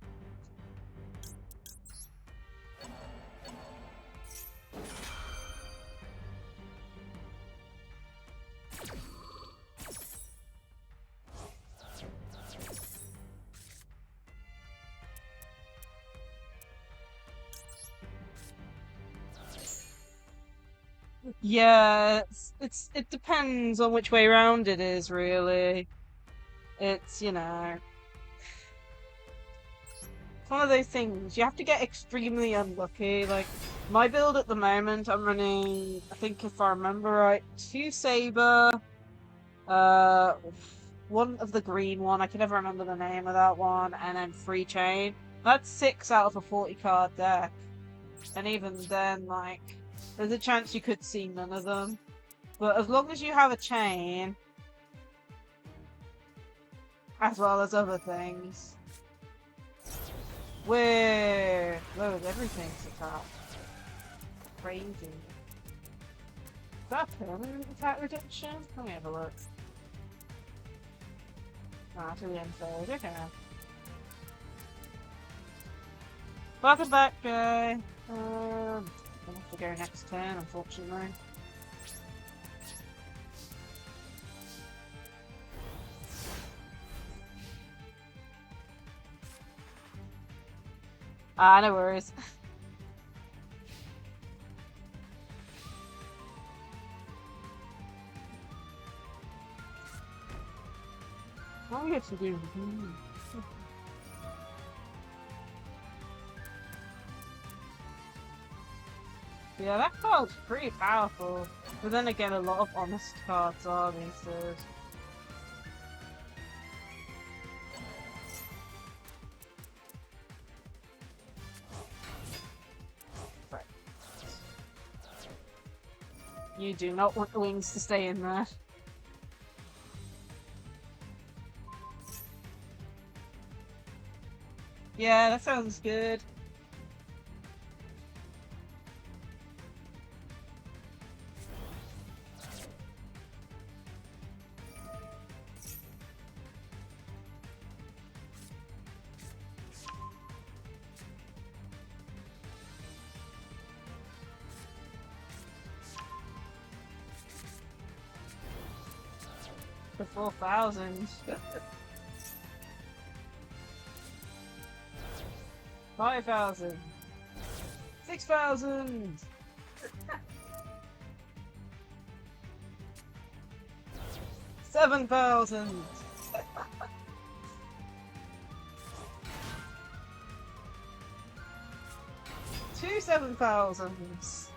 Yeah, it depends on which way round it is, really. It's, you know, it's one of those things. You have to get extremely unlucky. Like, my build at the moment, I'm running, I think if I remember right, 2 Saber, uh, one of the green one, I can never remember the name of that one, and then 3 Chain. That's 6 out of a 40 card deck. And even then, like, there's a chance you could see none of them. But as long as you have a chain, as well as other things, we're... Whoa, everything's attacked. Crazy. Is that permanent attack reduction? Let me have a look. Ah, to the end phase, okay. Welcome back, guy. I'll have to go next turn, unfortunately. Ah, no worries. What do we have to do? Yeah, that card's pretty powerful. But then again, a lot of honest cards are these days. Right. You do not want the wings to stay in there. Yeah, that sounds good. For 4,000. 5,000. 6,000. 7,000. 7,000s.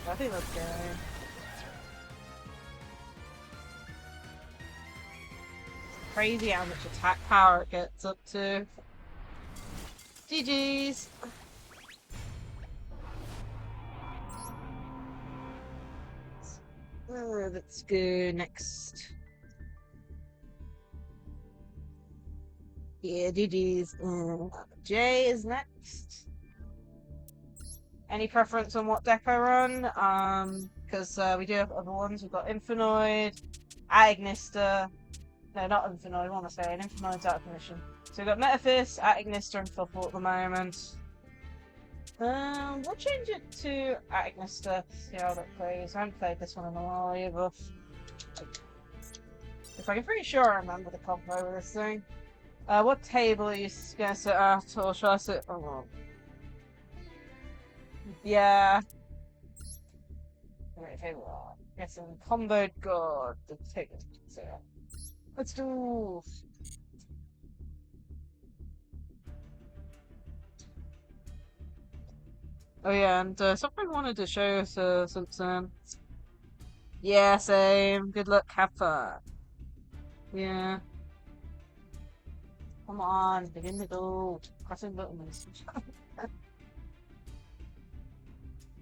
I think let's go. Crazy how much attack power it gets up to. GG's. Let's go next. Yeah, GG's. Jay is next. Any preference on what deck I run? Because we do have other ones. We've got Infinite, Agnister. No, not Infinite, what am I saying? Infinite's out of commission. So we've got Metaphys, Agnister, and Fuffle at the moment. We'll change it to Agnister, see how that plays. I haven't played this one in a while either. If I'm pretty sure I remember the combo with this thing. What table are you gonna sit at, or should I sit? Oh, yeah. Right, table. Guessing comboed god. The table. So, let's do. Oh yeah, and something I wanted to show us since then. Yeah, same. Good luck, have fun. Yeah. Come on, begin to go. Pressing buttons.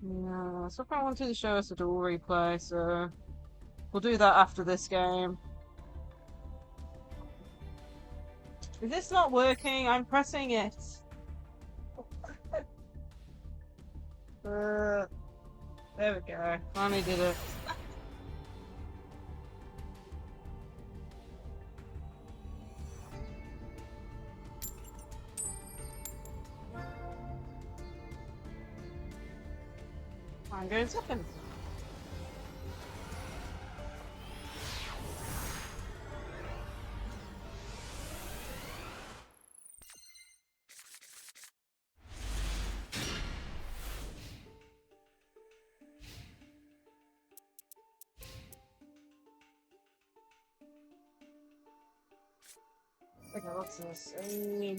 Yeah, something I wanted to show us a duel replay, so we'll do that after this game. Is this not working? I'm pressing it. There we go. Finally did it. I'm going second. Okay, what's this?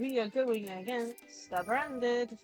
We are going against the branded.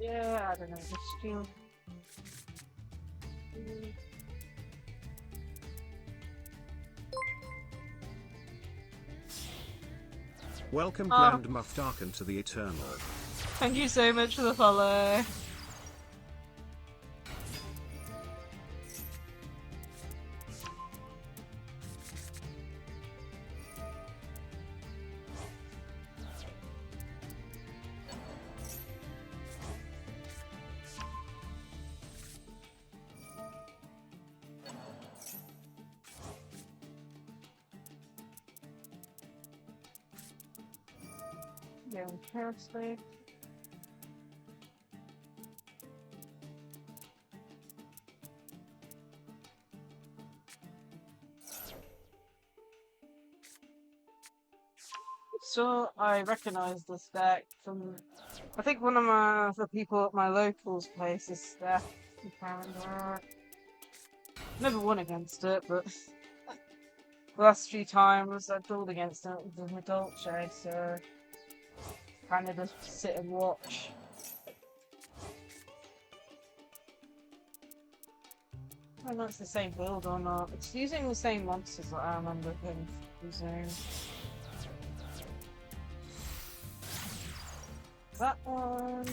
Yeah, I don't know. Just feel. Welcome, Grand Moff Darken to the Eternal. Thank you so much for the follow. Yeah, seriously. saw, I recognized this deck from, I think one of the people at my locals place is there. Never won against it, but the last few times I dueled against it with an adult show, so kind of just sit and watch. I don't know if it's the same build or not. It's using the same monsters that I remember him using. That one.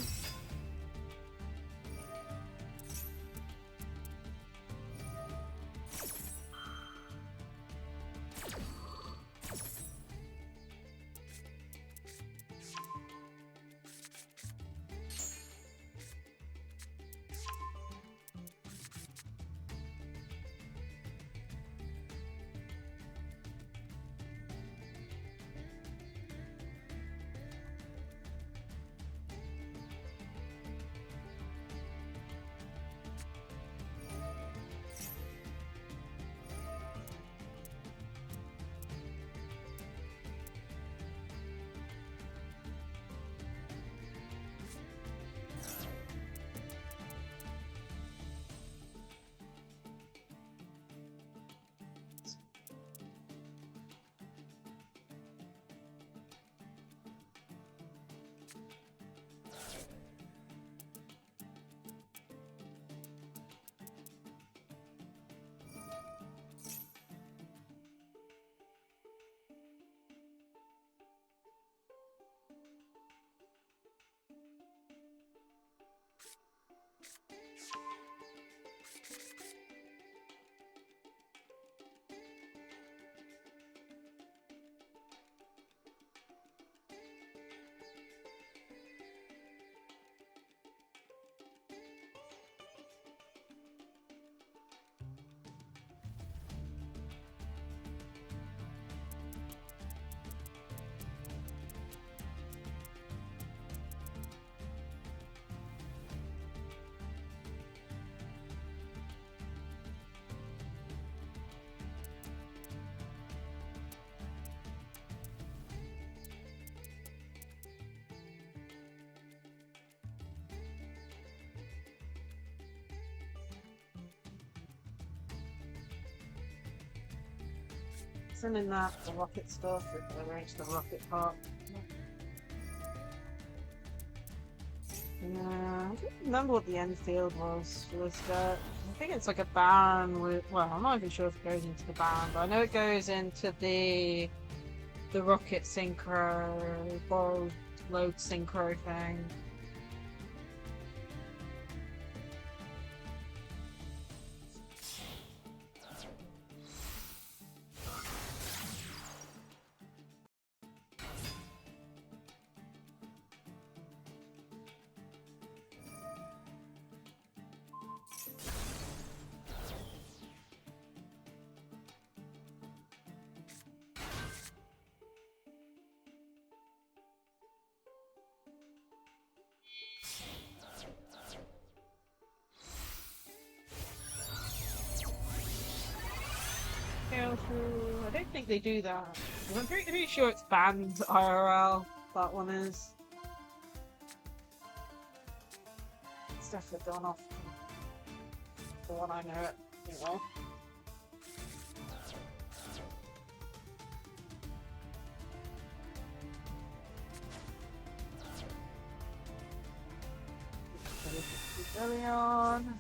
Sending that the rocket stuff, if I arrange the rocket part. Yeah, I don't remember what the end field was for this deck. I think it's like a Baron with, well, I'm not even sure if it goes into the Baron, but I know it goes into the rocket synchro, borrowed load synchro thing. I don't think they do that. I'm pretty sure it's banned IRL, that one is. It's definitely gone off the one I know it. Anyway. Early on.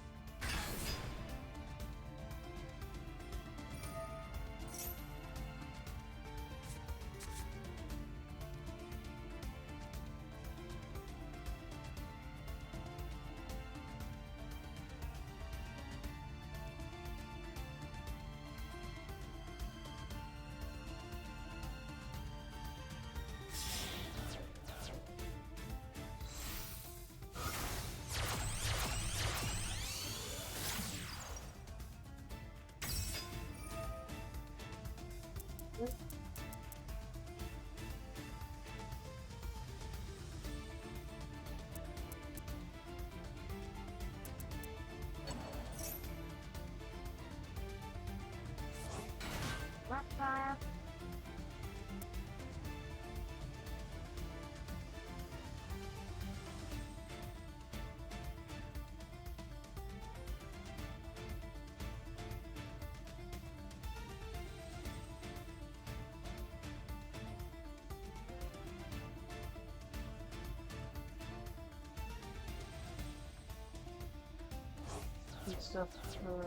some stuff for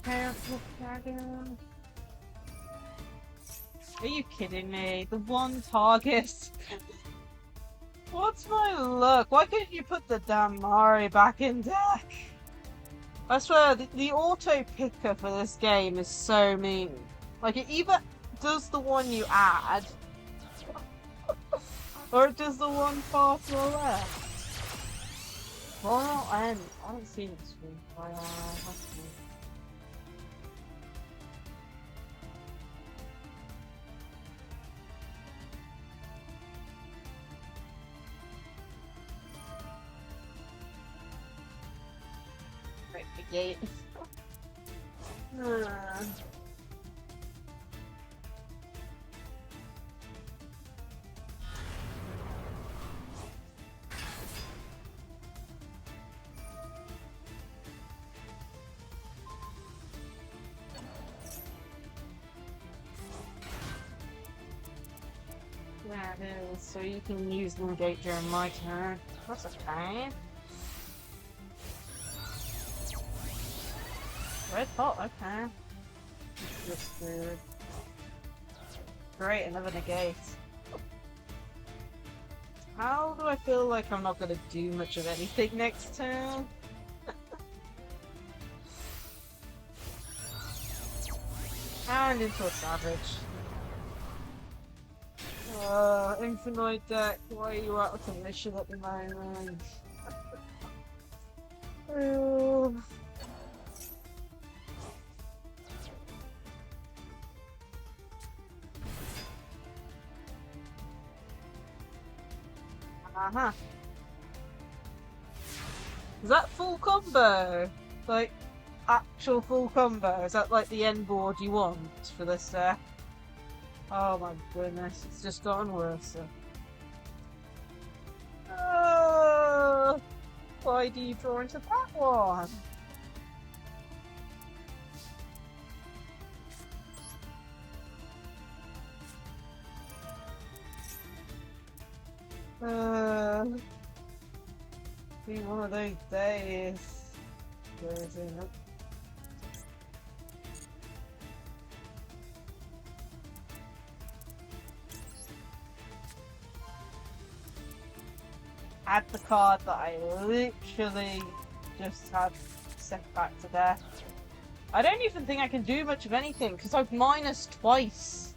Careful Dragon. Are you kidding me? The one target. What's my luck? Why couldn't you put the damn Mari back in deck? I swear, the auto picker for this game is so mean. Like, it either does the one you add, or it does the one far to the left. Well, I haven't seen this one. Break the gate. That is, so you can use them gate during my turn. That's okay. Red pot, okay. Just weird. Great, another negate. How do I feel like I'm not gonna do much of anything next turn? And into a savage. Infinite deck, why are you out of commission at the moment? Uh-huh. Is that full combo? Like, actual full combo? Is that like the end board you want for this deck? Oh my goodness, it's just gotten worse. Why do you draw into that one? Be one of those days. Where is it? Nope. Add the card that I literally just had sent back to death. I don't even think I can do much of anything because I've minus twice.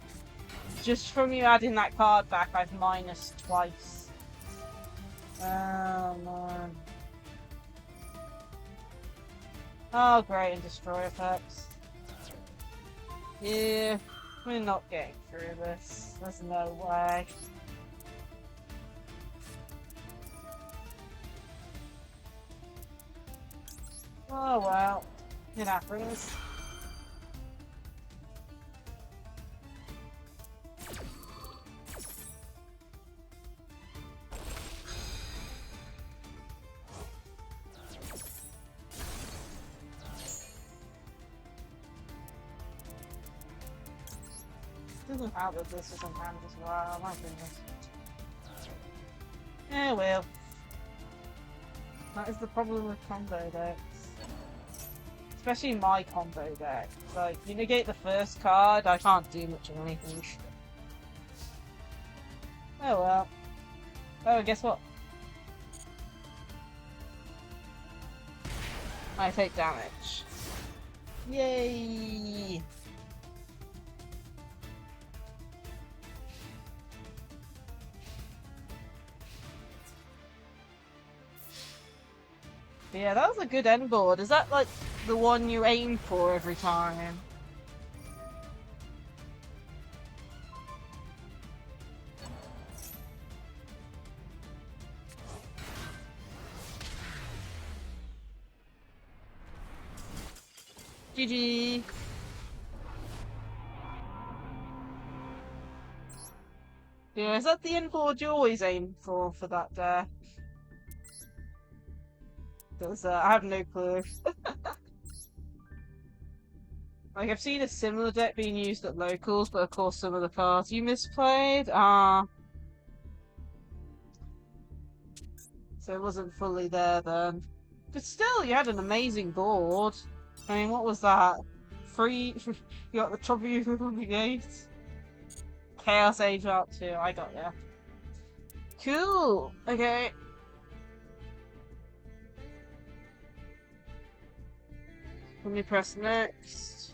Just from you adding that card back, I've minus twice. Oh man. Oh great, and destroy effects. Yeah, we're not getting through this. There's no way. Oh well, it happens. Doesn't help that this is in hand as well, my goodness. Yeah, well. That is the problem with combo decks. Especially my combo deck. Like, you negate the first card, I can't do much of anything. Oh well. Oh, guess what? I take damage. Yay! Yeah, that was a good end board. Is that like the one you aim for every time? GG! Yeah, is that the end board you always aim for that there? Because I have no clue. Like, I've seen a similar deck being used at locals, but of course some of the cards you misplayed. So it wasn't fully there then. But still, you had an amazing board. I mean, what was that? Free. You got the Trouble Gate. Chaos Age Art 2. I got ya. Cool. Okay. Let me press next.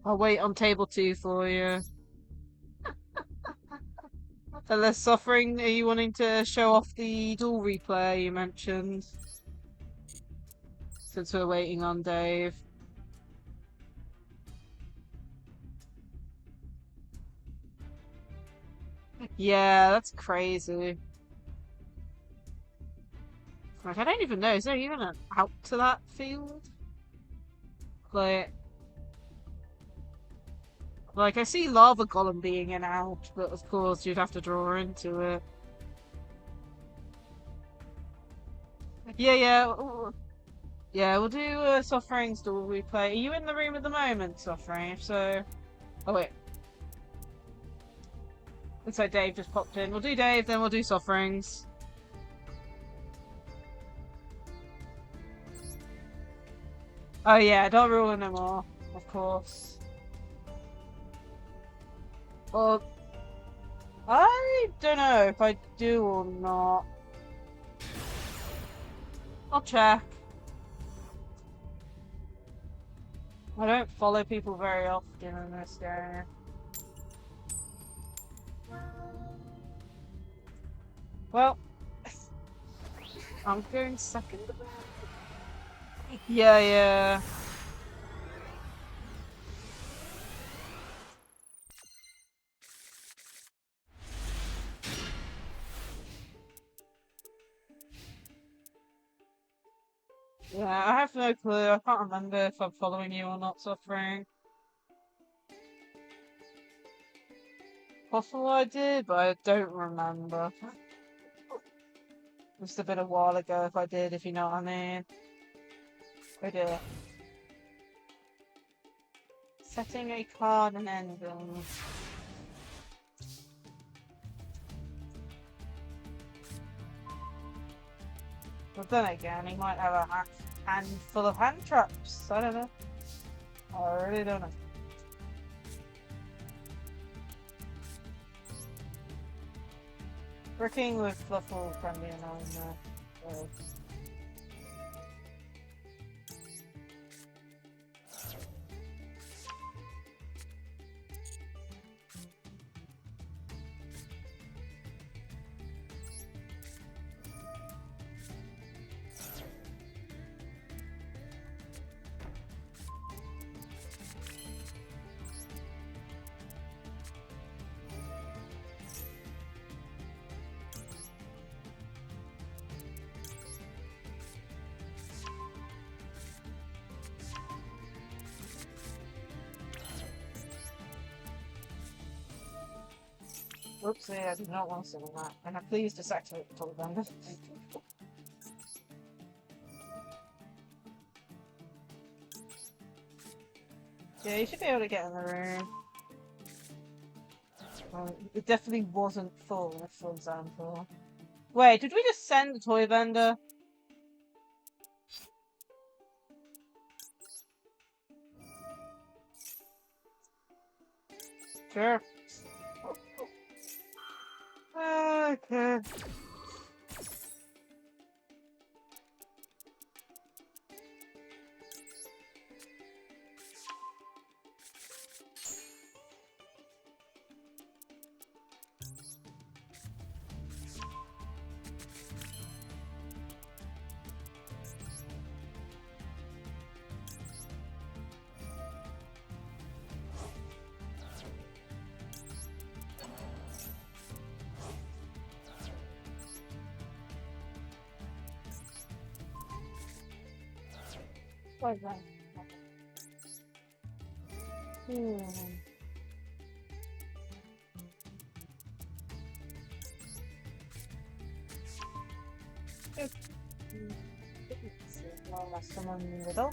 I'll wait on table 2 for you. The less suffering, are you wanting to show off the duel replay you mentioned? Since we're waiting on Dave. Yeah, that's crazy. Like, I don't even know, is there even an out to that field? Like I see Lava Golem being an out, but of course you'd have to draw into it. Yeah. Yeah, we'll do Suffering's duel replay. Are you in the room at the moment, Suffering? If so... Oh, wait. Looks like Dave just popped in. We'll do Dave, then we'll do Sufferings. Oh yeah, don't rule no more, of course. Well, I don't know if I do or not. I'll check. I don't follow people very often in this game. Well, I'm going second. Yeah. Yeah, I have no clue. I can't remember if I'm following you or not, Suffering. Possible I did, but I don't remember. It was a bit a while ago if I did, if you know what I mean. Oh dear. Setting a card and ending. But then again, he might have a hand full of hand traps. I don't know. I really don't know. Working with Fluffle can be annoying though. Oopsie, I did not want to sit on that. And I'm pleased to activate the total bender. Yeah, you should be able to get in the room. Well, it definitely wasn't full, for example. Wait, did we just send the toy vendor? Sure. Okay. What is that? Someone in the middle.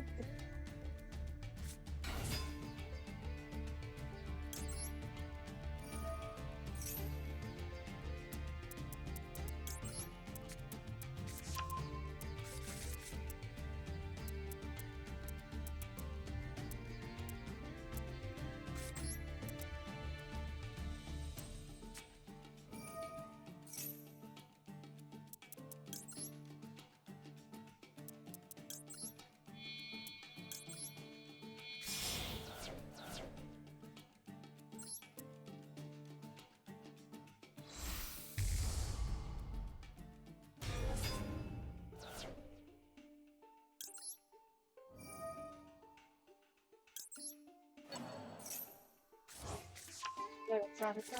Sabotage.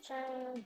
Chan.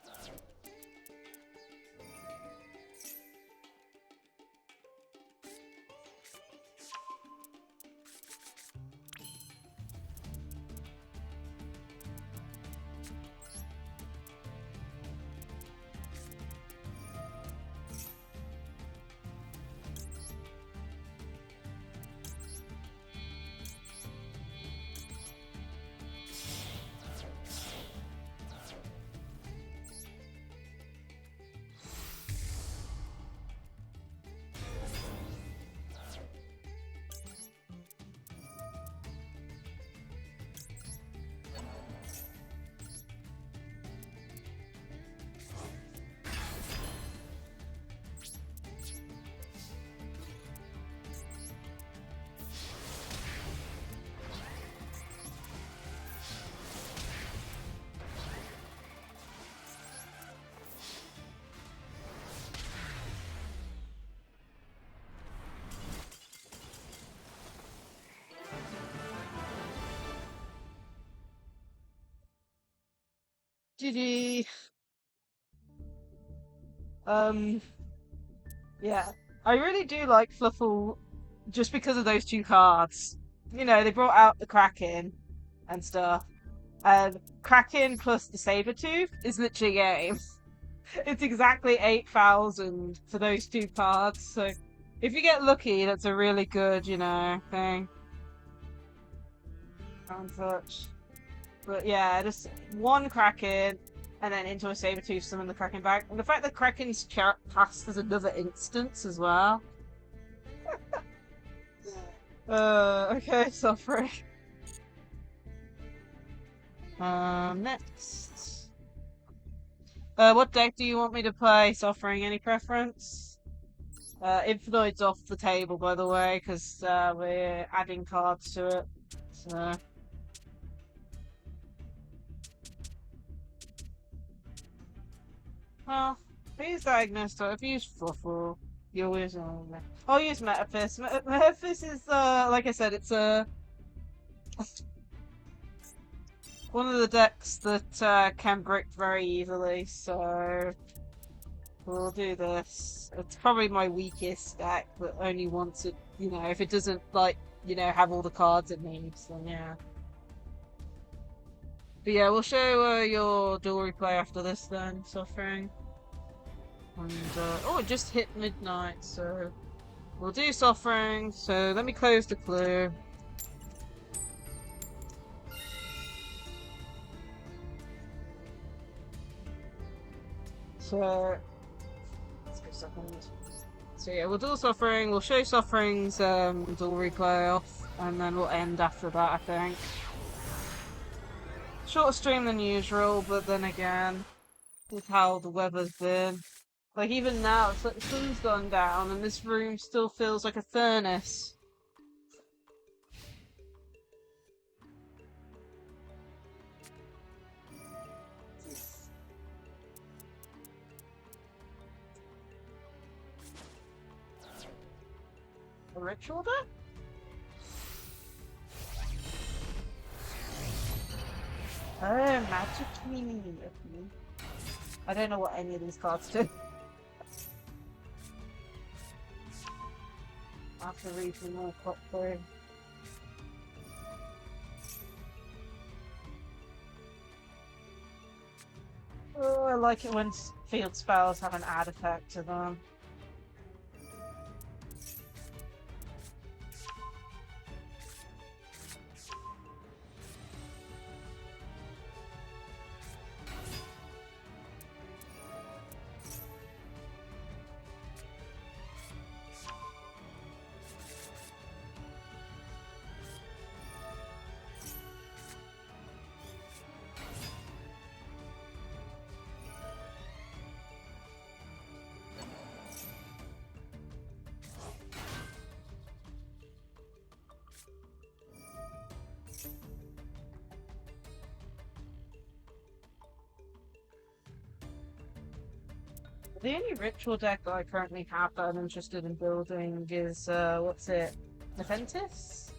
GG. Um, yeah. I really do like Fluffle just because of those two cards. You know, they brought out the Kraken and stuff. And Kraken plus the Sabertooth is literally a game. It's exactly 8,000 for those two cards, so if you get lucky, that's a really good, you know, thing. Can't touch. But yeah, just one Kraken, and then into a Sabertooth, summon the Kraken back. And the fact that Kraken's cast as another instance as well. Okay, suffering. Next. What deck do you want me to play? Suffering, any preference? Infinite's off the table, by the way, because we're adding cards to it. So. Well, if he's diagnosed, or if you use Fluffle, you always I'll use Metaphys. Metaphys is, like I said, it's one of the decks that can brick very easily, so we'll do this. It's probably my weakest deck, but only once it, you know, if it doesn't, like, you know, have all the cards it needs, then yeah. But yeah, we'll show your duel replay after this then, Suffering. And, oh, it just hit midnight, so we'll do Suffering. So let me close the clue. So, let's go second. So yeah, we'll do Suffering, we'll show Suffering's duel replay off, and then we'll end after that, I think. Shorter stream than usual, but then again, with how the weather's been. Like, even now, it's like the sun's gone down, and this room still feels like a furnace. A ritual deck? Oh, magic me. I don't know what any of these cards do. I have to read them more properly. Oh, I like it when field spells have an add effect to them. The only ritual deck that I currently have that I'm interested in building is, what's it? Neventus?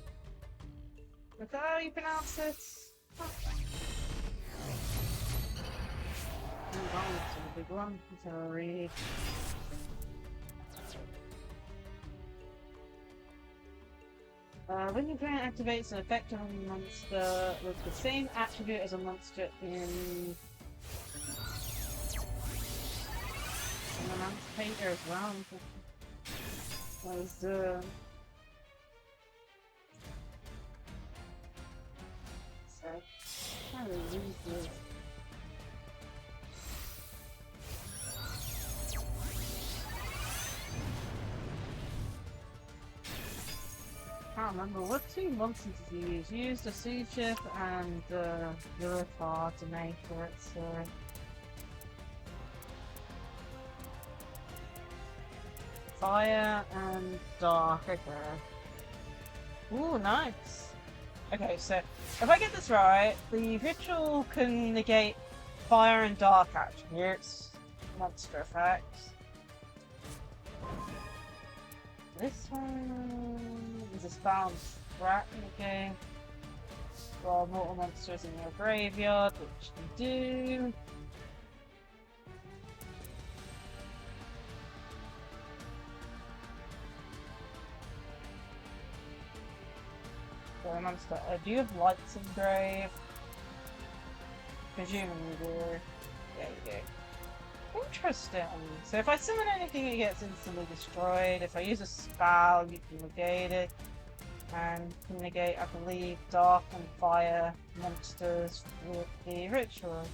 Is that how you pronounce it? Oh. Move on to the big one. Sorry. When your brain activates an effect on a monster with the same attribute as a monster in the monster painter as well. Was so how do we use this? I can't remember what two monsters did you use? You used a Suchip and Yurifar to make it, so fire and dark, okay. Ooh, nice. Okay, so if I get this right, the ritual can negate fire and dark attributes, monster effects. This one is a spell strat negate while mortal monsters in your graveyard, which you do. Monster. Do you have lights in grave? Presumably you do. Yeah, you do. Interesting. So if I summon anything, it gets instantly destroyed. If I use a spell, you can negate it. And you can negate, I believe, dark and fire monsters with the ritual.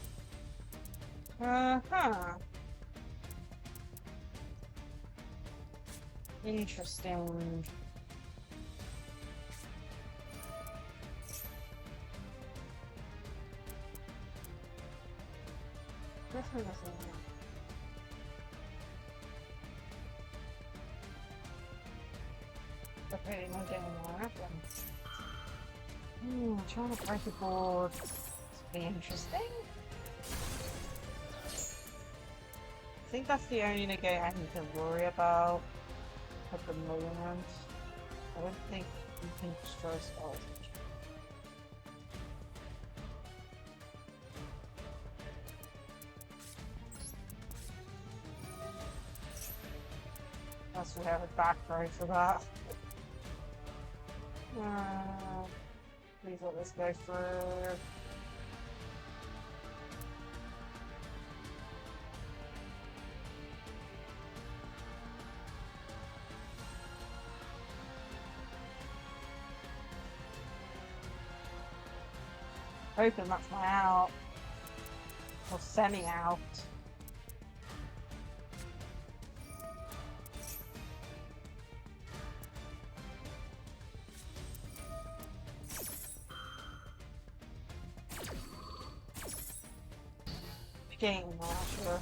Uh-huh. Interesting. This one doesn't. Okay, no getting more of them. Trying to break the board. This will be interesting. I think that's the only negate I need to worry about at the moment. I don't think you can destroy spells. Unless we have a back row for that. Please let this go through. Hoping that's my out. Or semi-out. Game Master.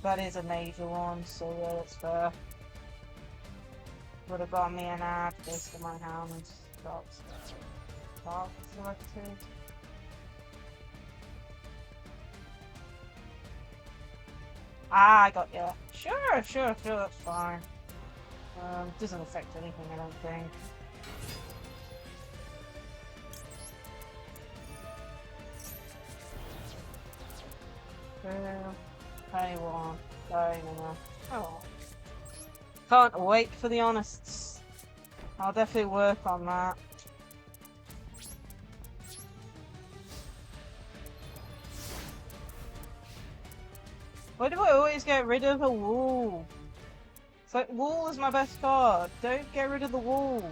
That is a major one, so yeah, that's fair. Would have got me an ad based on my hand and got selected. Ah, I got you. Sure, that's fine. Doesn't affect anything, I don't think. Anyone going on? Oh, can't wait for the honests. I'll definitely work on that. Why do I always get rid of a wall? It's like, wall is my best card. Don't get rid of the wall.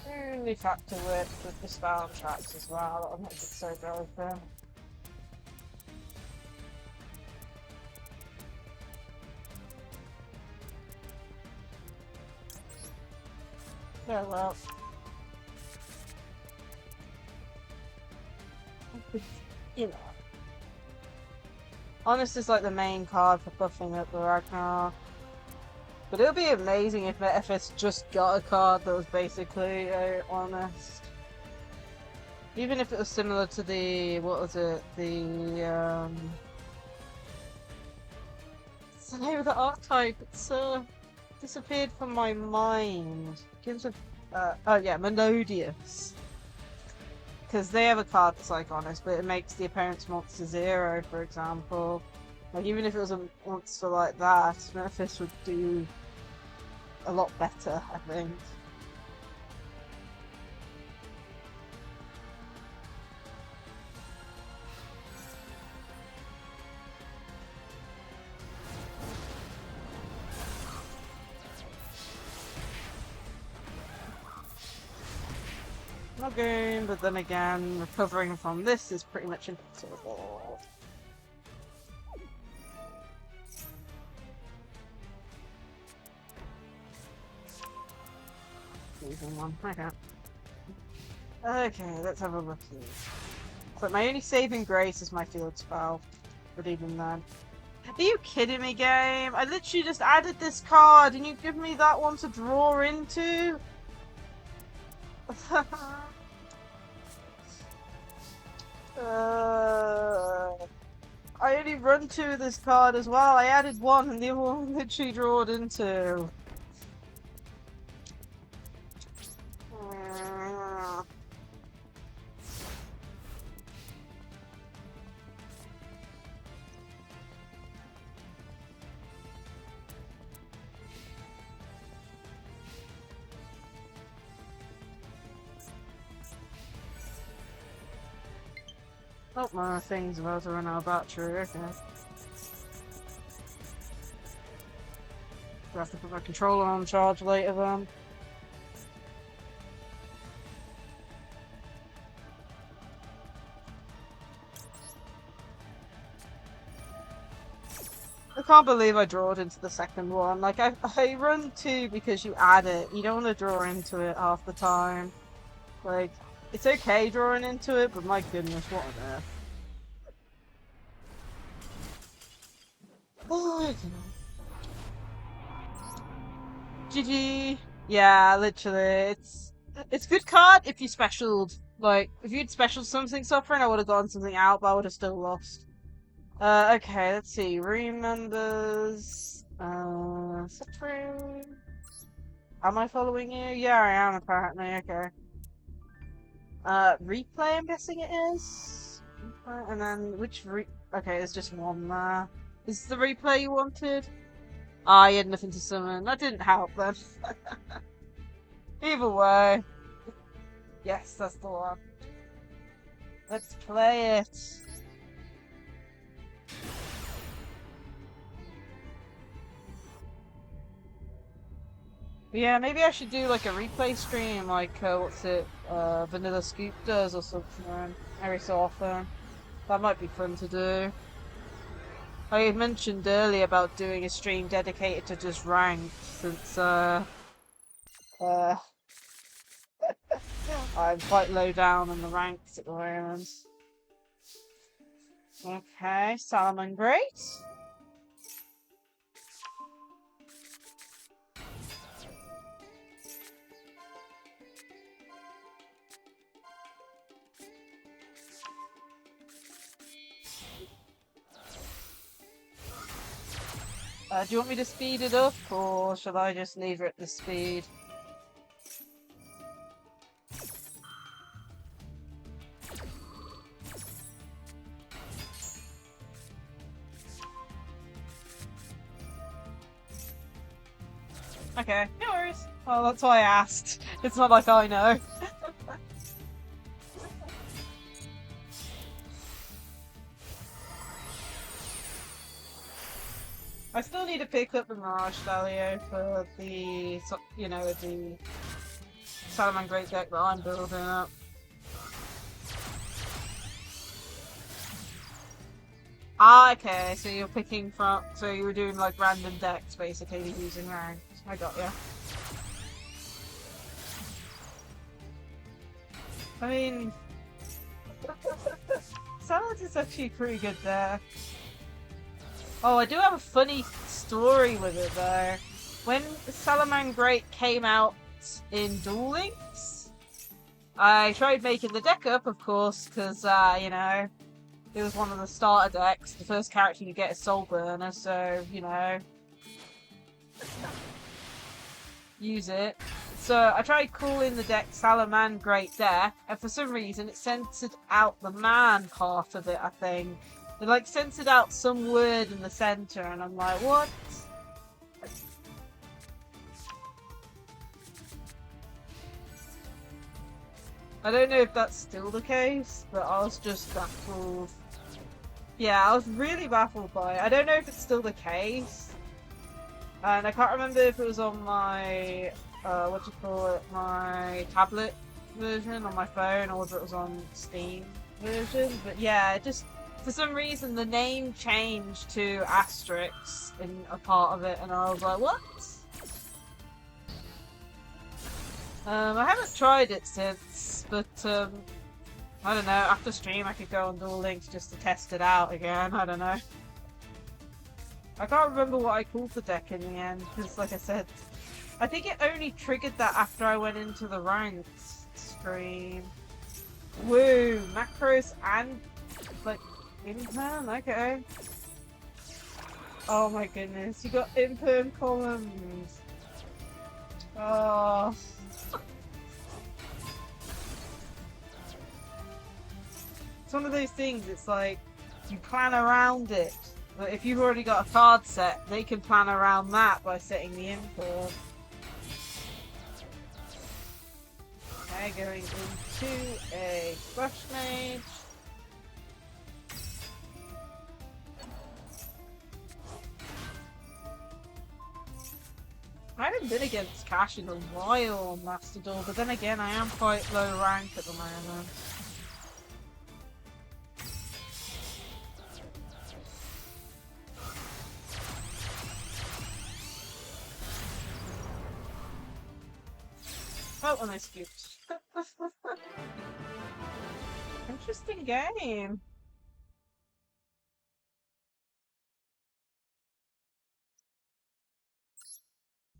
Really factor with the spell traps as well. That'll make it so broken. Yeah, well. You know. Honest is like the main card for buffing up the Ragnar. But it would be amazing if Metaphys just got a card that was basically honest. Even if it was similar to the, what was it, what's the name of the archetype? It's disappeared from my mind. Gives a, oh yeah, Melodious. Because they have a card that's like honest, but it makes the opponent's monster 0, for example. Like, even if it was a monster like that, Metaphys would do a lot better, I think. Not good, but then again, recovering from this is pretty much impossible. Losing one. Okay, let's have a look here. But my only saving grace is my field spell. But even then. Are you kidding me, game? I literally just added this card and you give me that one to draw into? I only run 2 of this card as well. I added 1 and the other one literally drawed into. Oh, my thing's about to run out of battery, okay. I'll have to put my controller on charge later then. I can't believe I drawed into the second one. Like, I run 2 because you add it. You don't want to draw into it half the time. Like, it's okay drawing into it, but my goodness, what on earth. Oh, GG. Yeah, literally. It's good card if you specialed. Like, if you'd specialed something suffering, I would have gotten something out, but I would have still lost. Okay, let's see. Room members. Suffering. Am I following you? Yeah, I am, apparently. Okay. Replay, I'm guessing it is. And then, okay, there's just one there. Is this the replay you wanted? Ah, you had nothing to summon. That didn't help then. Either way. Yes, that's the one. Let's play it. Yeah, maybe I should do like a replay stream, like what's it, Vanilla Scoop does or something every so often. That might be fun to do. I had mentioned earlier about doing a stream dedicated to just ranked, since I'm quite low down in the ranks at the moment. Okay, Salomon Great. Do you want me to speed it up, or should I just leave it at the speed? Okay, no worries. Well, that's why I asked. It's not like I know. I still need to pick up the Mirage Stallion for the, you know, the Salaman Great deck that I'm building up. Ah, okay, so you're picking from, so you were doing like random decks basically using ranks. I got ya. I mean, Salads is actually pretty good there. Oh, I do have a funny story with it though. When Salamangreat came out in Duel Links, I tried making the deck up, of course, because, you know, it was one of the starter decks. The first character you get is Soul Burner, so, you know, use it. So I tried calling the deck Salamangreat Deck, and for some reason it censored out the man part of it, I think. It, like, censored out some word in the center, and I'm like, what? I don't know if that's still the case, but I was just baffled. Yeah, I was really baffled by it. I don't know if it's still the case. And I can't remember if it was on my, what do you call it, my tablet version on my phone, or whether it was on Steam version. But yeah, it just, for some reason, the name changed to asterisks in a part of it, and I was like, what? I haven't tried it since, but I don't know, after stream I could go on Duel Links just to test it out again, I don't know. I can't remember what I called the deck in the end, because like I said, I think it only triggered that after I went into the ranked stream. Woo! Macros and, like, imperm? Okay. Oh my goodness, you got imperm columns! Oh. It's one of those things, it's like, you plan around it. But if you've already got a card set, they can plan around that by setting the import. Okay, going into a Splash Mage. I haven't been against Cash in a while on Master Duel, but then again, I am quite low rank at the moment. Oh, and I scooped. Interesting game.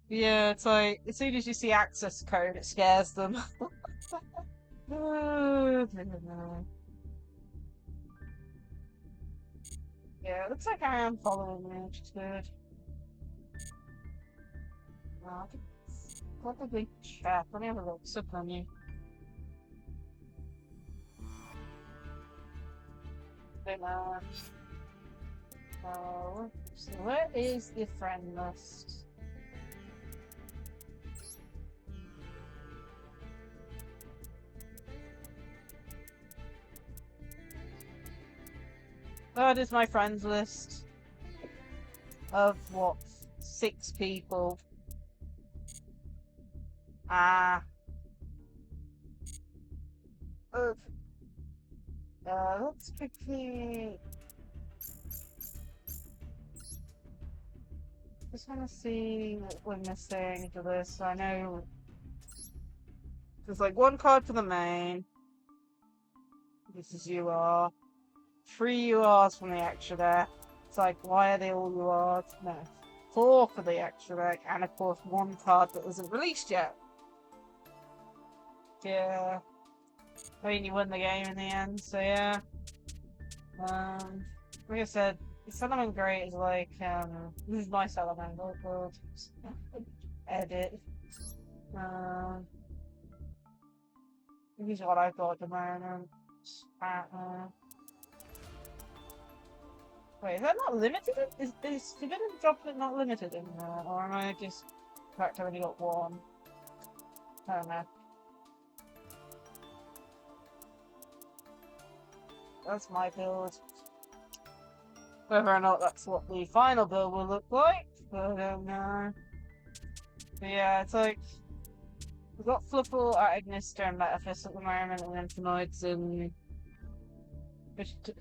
Yeah, it's like, as soon as you see access code, it scares them. Yeah, it looks like I am following you, which is good. I think it's probably chat. Let me have a look. Sub menu. Don't know. So where is the friend list? That is my friends list of what, 6 people. Ah. Let's quickly. Just want to see what we're missing for this. I know there's like 1 card for the main. This is UR. 3 URs from the extra deck. It's like, why are they all URs? No. 4 for the extra deck, and of course 1 card that wasn't released yet. Yeah. I mean, you won the game in the end, so yeah. Like I said, Salamangreat is like, this is my Salamander, we'll edit. This is what I've got at the moment. Wait, is that not limited? Is Forbidden Droplet not limited in there? Or am I just, in fact, I've only got 1? I don't know. That's my build. Whether or not that's what the final build will look like, I don't know. But yeah, it's like, we've got Fluffle at Ignister and Metafist at the moment, and then Phenoids in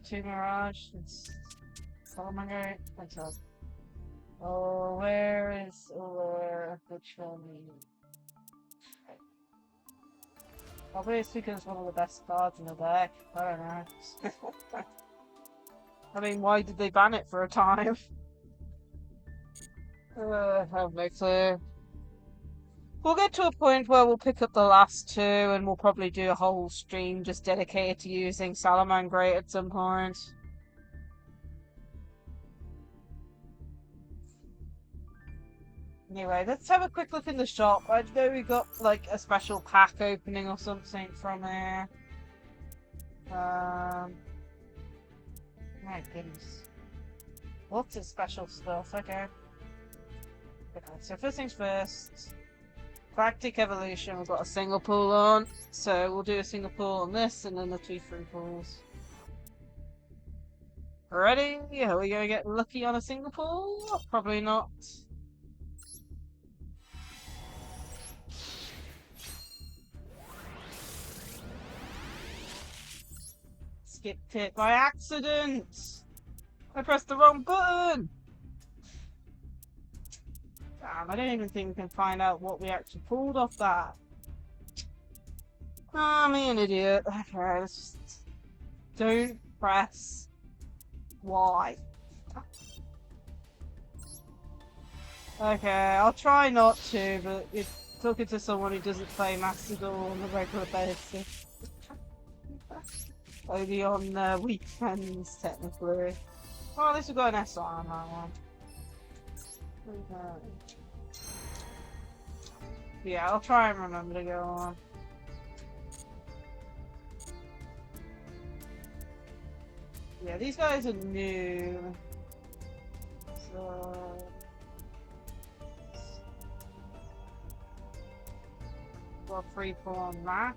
to Mirage. It's Salamander. What's up? Oh, where is Ullr? Which one? Probably it's because it's one of the best cards in the deck. I don't know. I mean, why did they ban it for a time? I have no clue. We'll get to a point where we'll pick up the last two and we'll probably do a whole stream just dedicated to using Salamangreat at some point. Anyway, let's have a quick look in the shop. I know we got like a special pack opening or something from there. My goodness. Lots of special stuff, okay. Okay, so first things first. Galactic Evolution, we've got a single pool on. So we'll do a single pool on this and then the 2 free pools. Ready? Are we gonna get lucky on a single pool? Probably not. Skipped it by accident! I pressed the wrong button! Damn, I don't even think we can find out what we actually pulled off that. Oh, me an idiot. Okay, let's just... Don't press Y. Okay, I'll try not to, but you're talking to someone who doesn't play Master Duel on a regular basis. Only on weekends, technically. Well, at least we've got an SR on that one. Okay. Yeah, I'll try and remember to go on. Yeah, these guys are new. So... got free pull on that.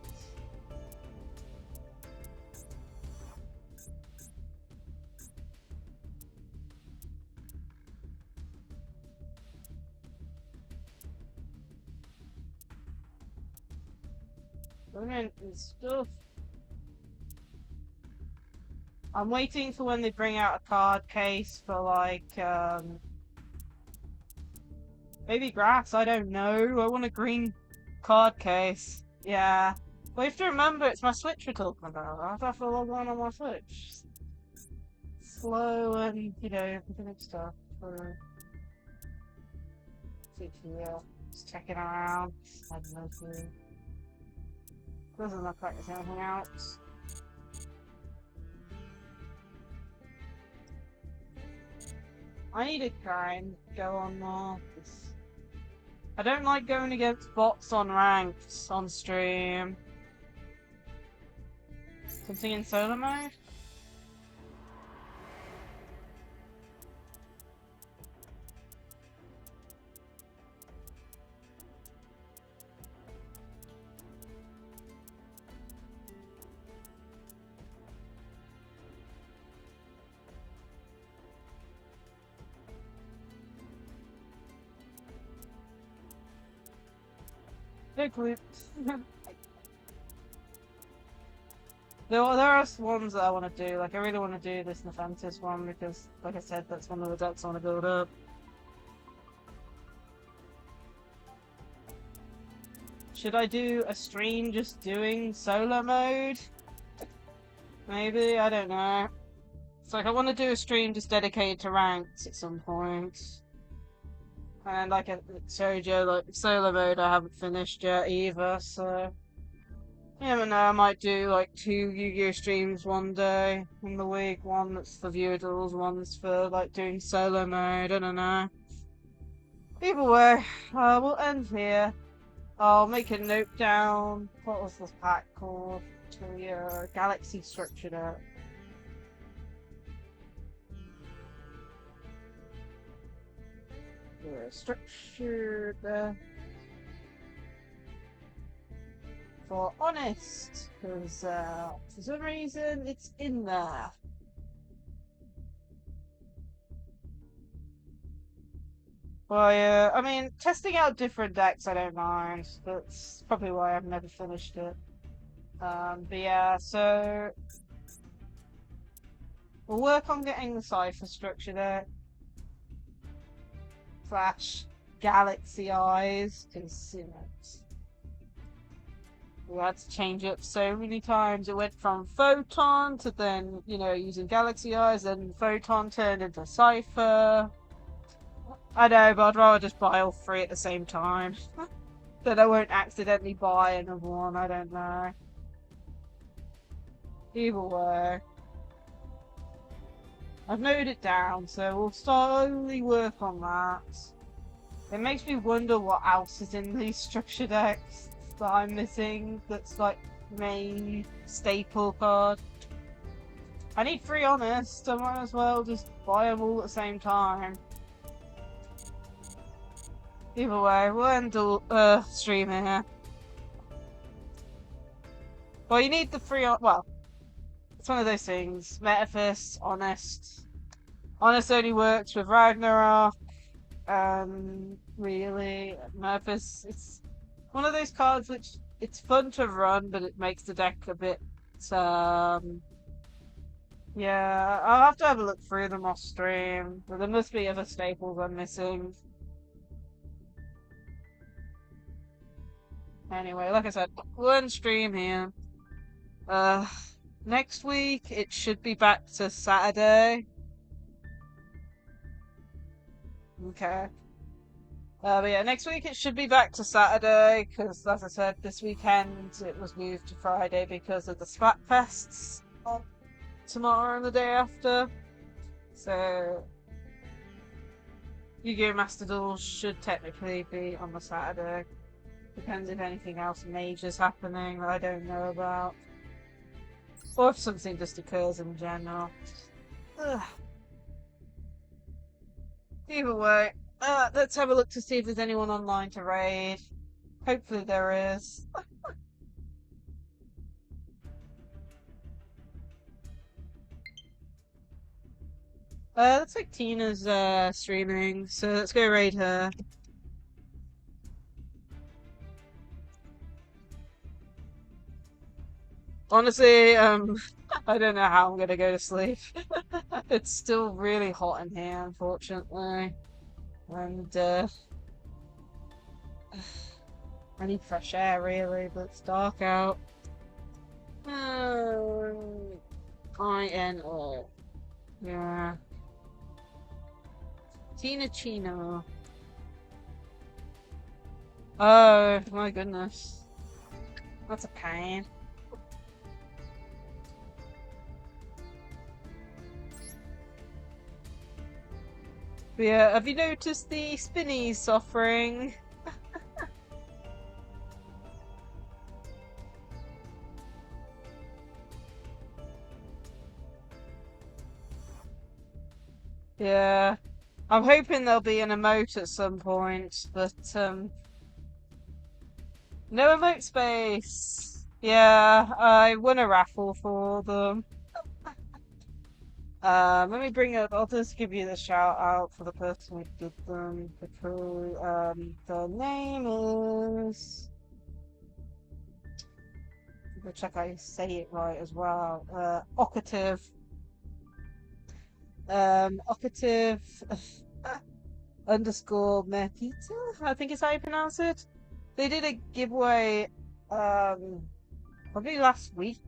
And stuff. I'm waiting for when they bring out a card case for like maybe grass, I don't know. I want a green card case. Yeah. But you have to remember it's my Switch we're talking about. I have to log on my Switch. Slow and, you know, doing stuff for CTL. Just checking around. I don't know if doesn't look like there's anything else. I need to try and go on more. I don't like going against bots on ranked on stream. Something in solo mode? Big loops. There are ones that I want to do. Like, I really want to do this Nephantis one because, like I said, that's one of the decks I want to build up. Should I do a stream just doing solo mode? Maybe, I don't know. It's like I want to do a stream just dedicated to ranks at some point. And like I showed you, like solo mode I haven't finished yet either, so you never know, I might do like 2 Yu-Gi-Oh streams one day in the week, one that's for viewer duels, one's for like doing solo mode, I don't know. Either way, we'll end here. I'll make a note down. What was this pack called? The Galaxy Structure Deck. Structured for honest, because for some reason it's in there. Well, yeah, I mean, testing out different decks I don't mind. That's probably why I've never finished it. But yeah, so we'll work on getting the cipher structure there. Flash Galaxy Eyes, because, you know, We had to change it so many times. It went from Photon to then, using Galaxy Eyes, then Photon turned into Cypher. I know, but I'd rather just buy all three at the same time. Then I won't accidentally buy another one, I don't know. Either way. I've noted it down, so we'll slowly work on that. It makes me wonder what else is in these structure decks that I'm missing that's like main staple card. I need 3 honest, I might as well just buy them all at the same time. Either way, we'll end the stream here. Well, you need the 3 well, it's one of those things. Metaphys, honest. Honest only works with Ragnarok. Really, Metaphys, it's one of those cards which it's fun to run, but it makes the deck a bit, yeah, I'll have to have a look through them off stream, but there must be other staples I'm missing. Anyway, like I said, one stream here. Next week it should be back to Saturday. Okay. But yeah, next week it should be back to Saturday, because as I said, this weekend it was moved to Friday because of the Splatfests on tomorrow and the day after. So, Yu-Gi-Oh Master Duel should technically be on the Saturday. Depends if anything else major's happening that I don't know about. Or if something just occurs in general. Ugh. Either way, let's have a look to see if there's anyone online to raid. Hopefully there is. Looks like Tina's streaming, so let's go raid her. Honestly, I don't know how I'm gonna go to sleep. It's still really hot in here, unfortunately. And, I need fresh air, really, but it's dark out. INO. Yeah. Tina Chino. Oh, my goodness. That's a pain. But yeah, have you noticed the spinnies offering? Yeah. I'm hoping there'll be an emote at some point, but no emote space. Yeah, I won a raffle for them. Let me bring up, I'll just give you the shout out for the person who did them, because, the name is, I'll check I say it right as well, Occative, Occative, underscore Merkita, I think is how you pronounce it. They did a giveaway, probably last week.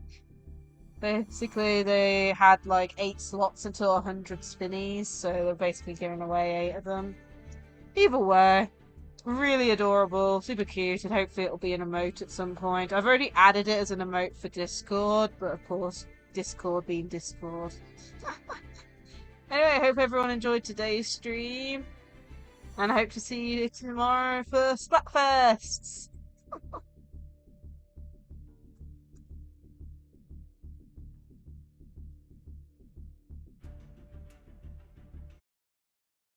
Basically, they had like 8 slots until 100 spinnies, so they're basically giving away 8 of them. Either way, really adorable, super cute, and hopefully it'll be an emote at some point. I've already added it as an emote for Discord, but of course, Discord being Discord. Anyway, I hope everyone enjoyed today's stream, and I hope to see you tomorrow for Splatfests!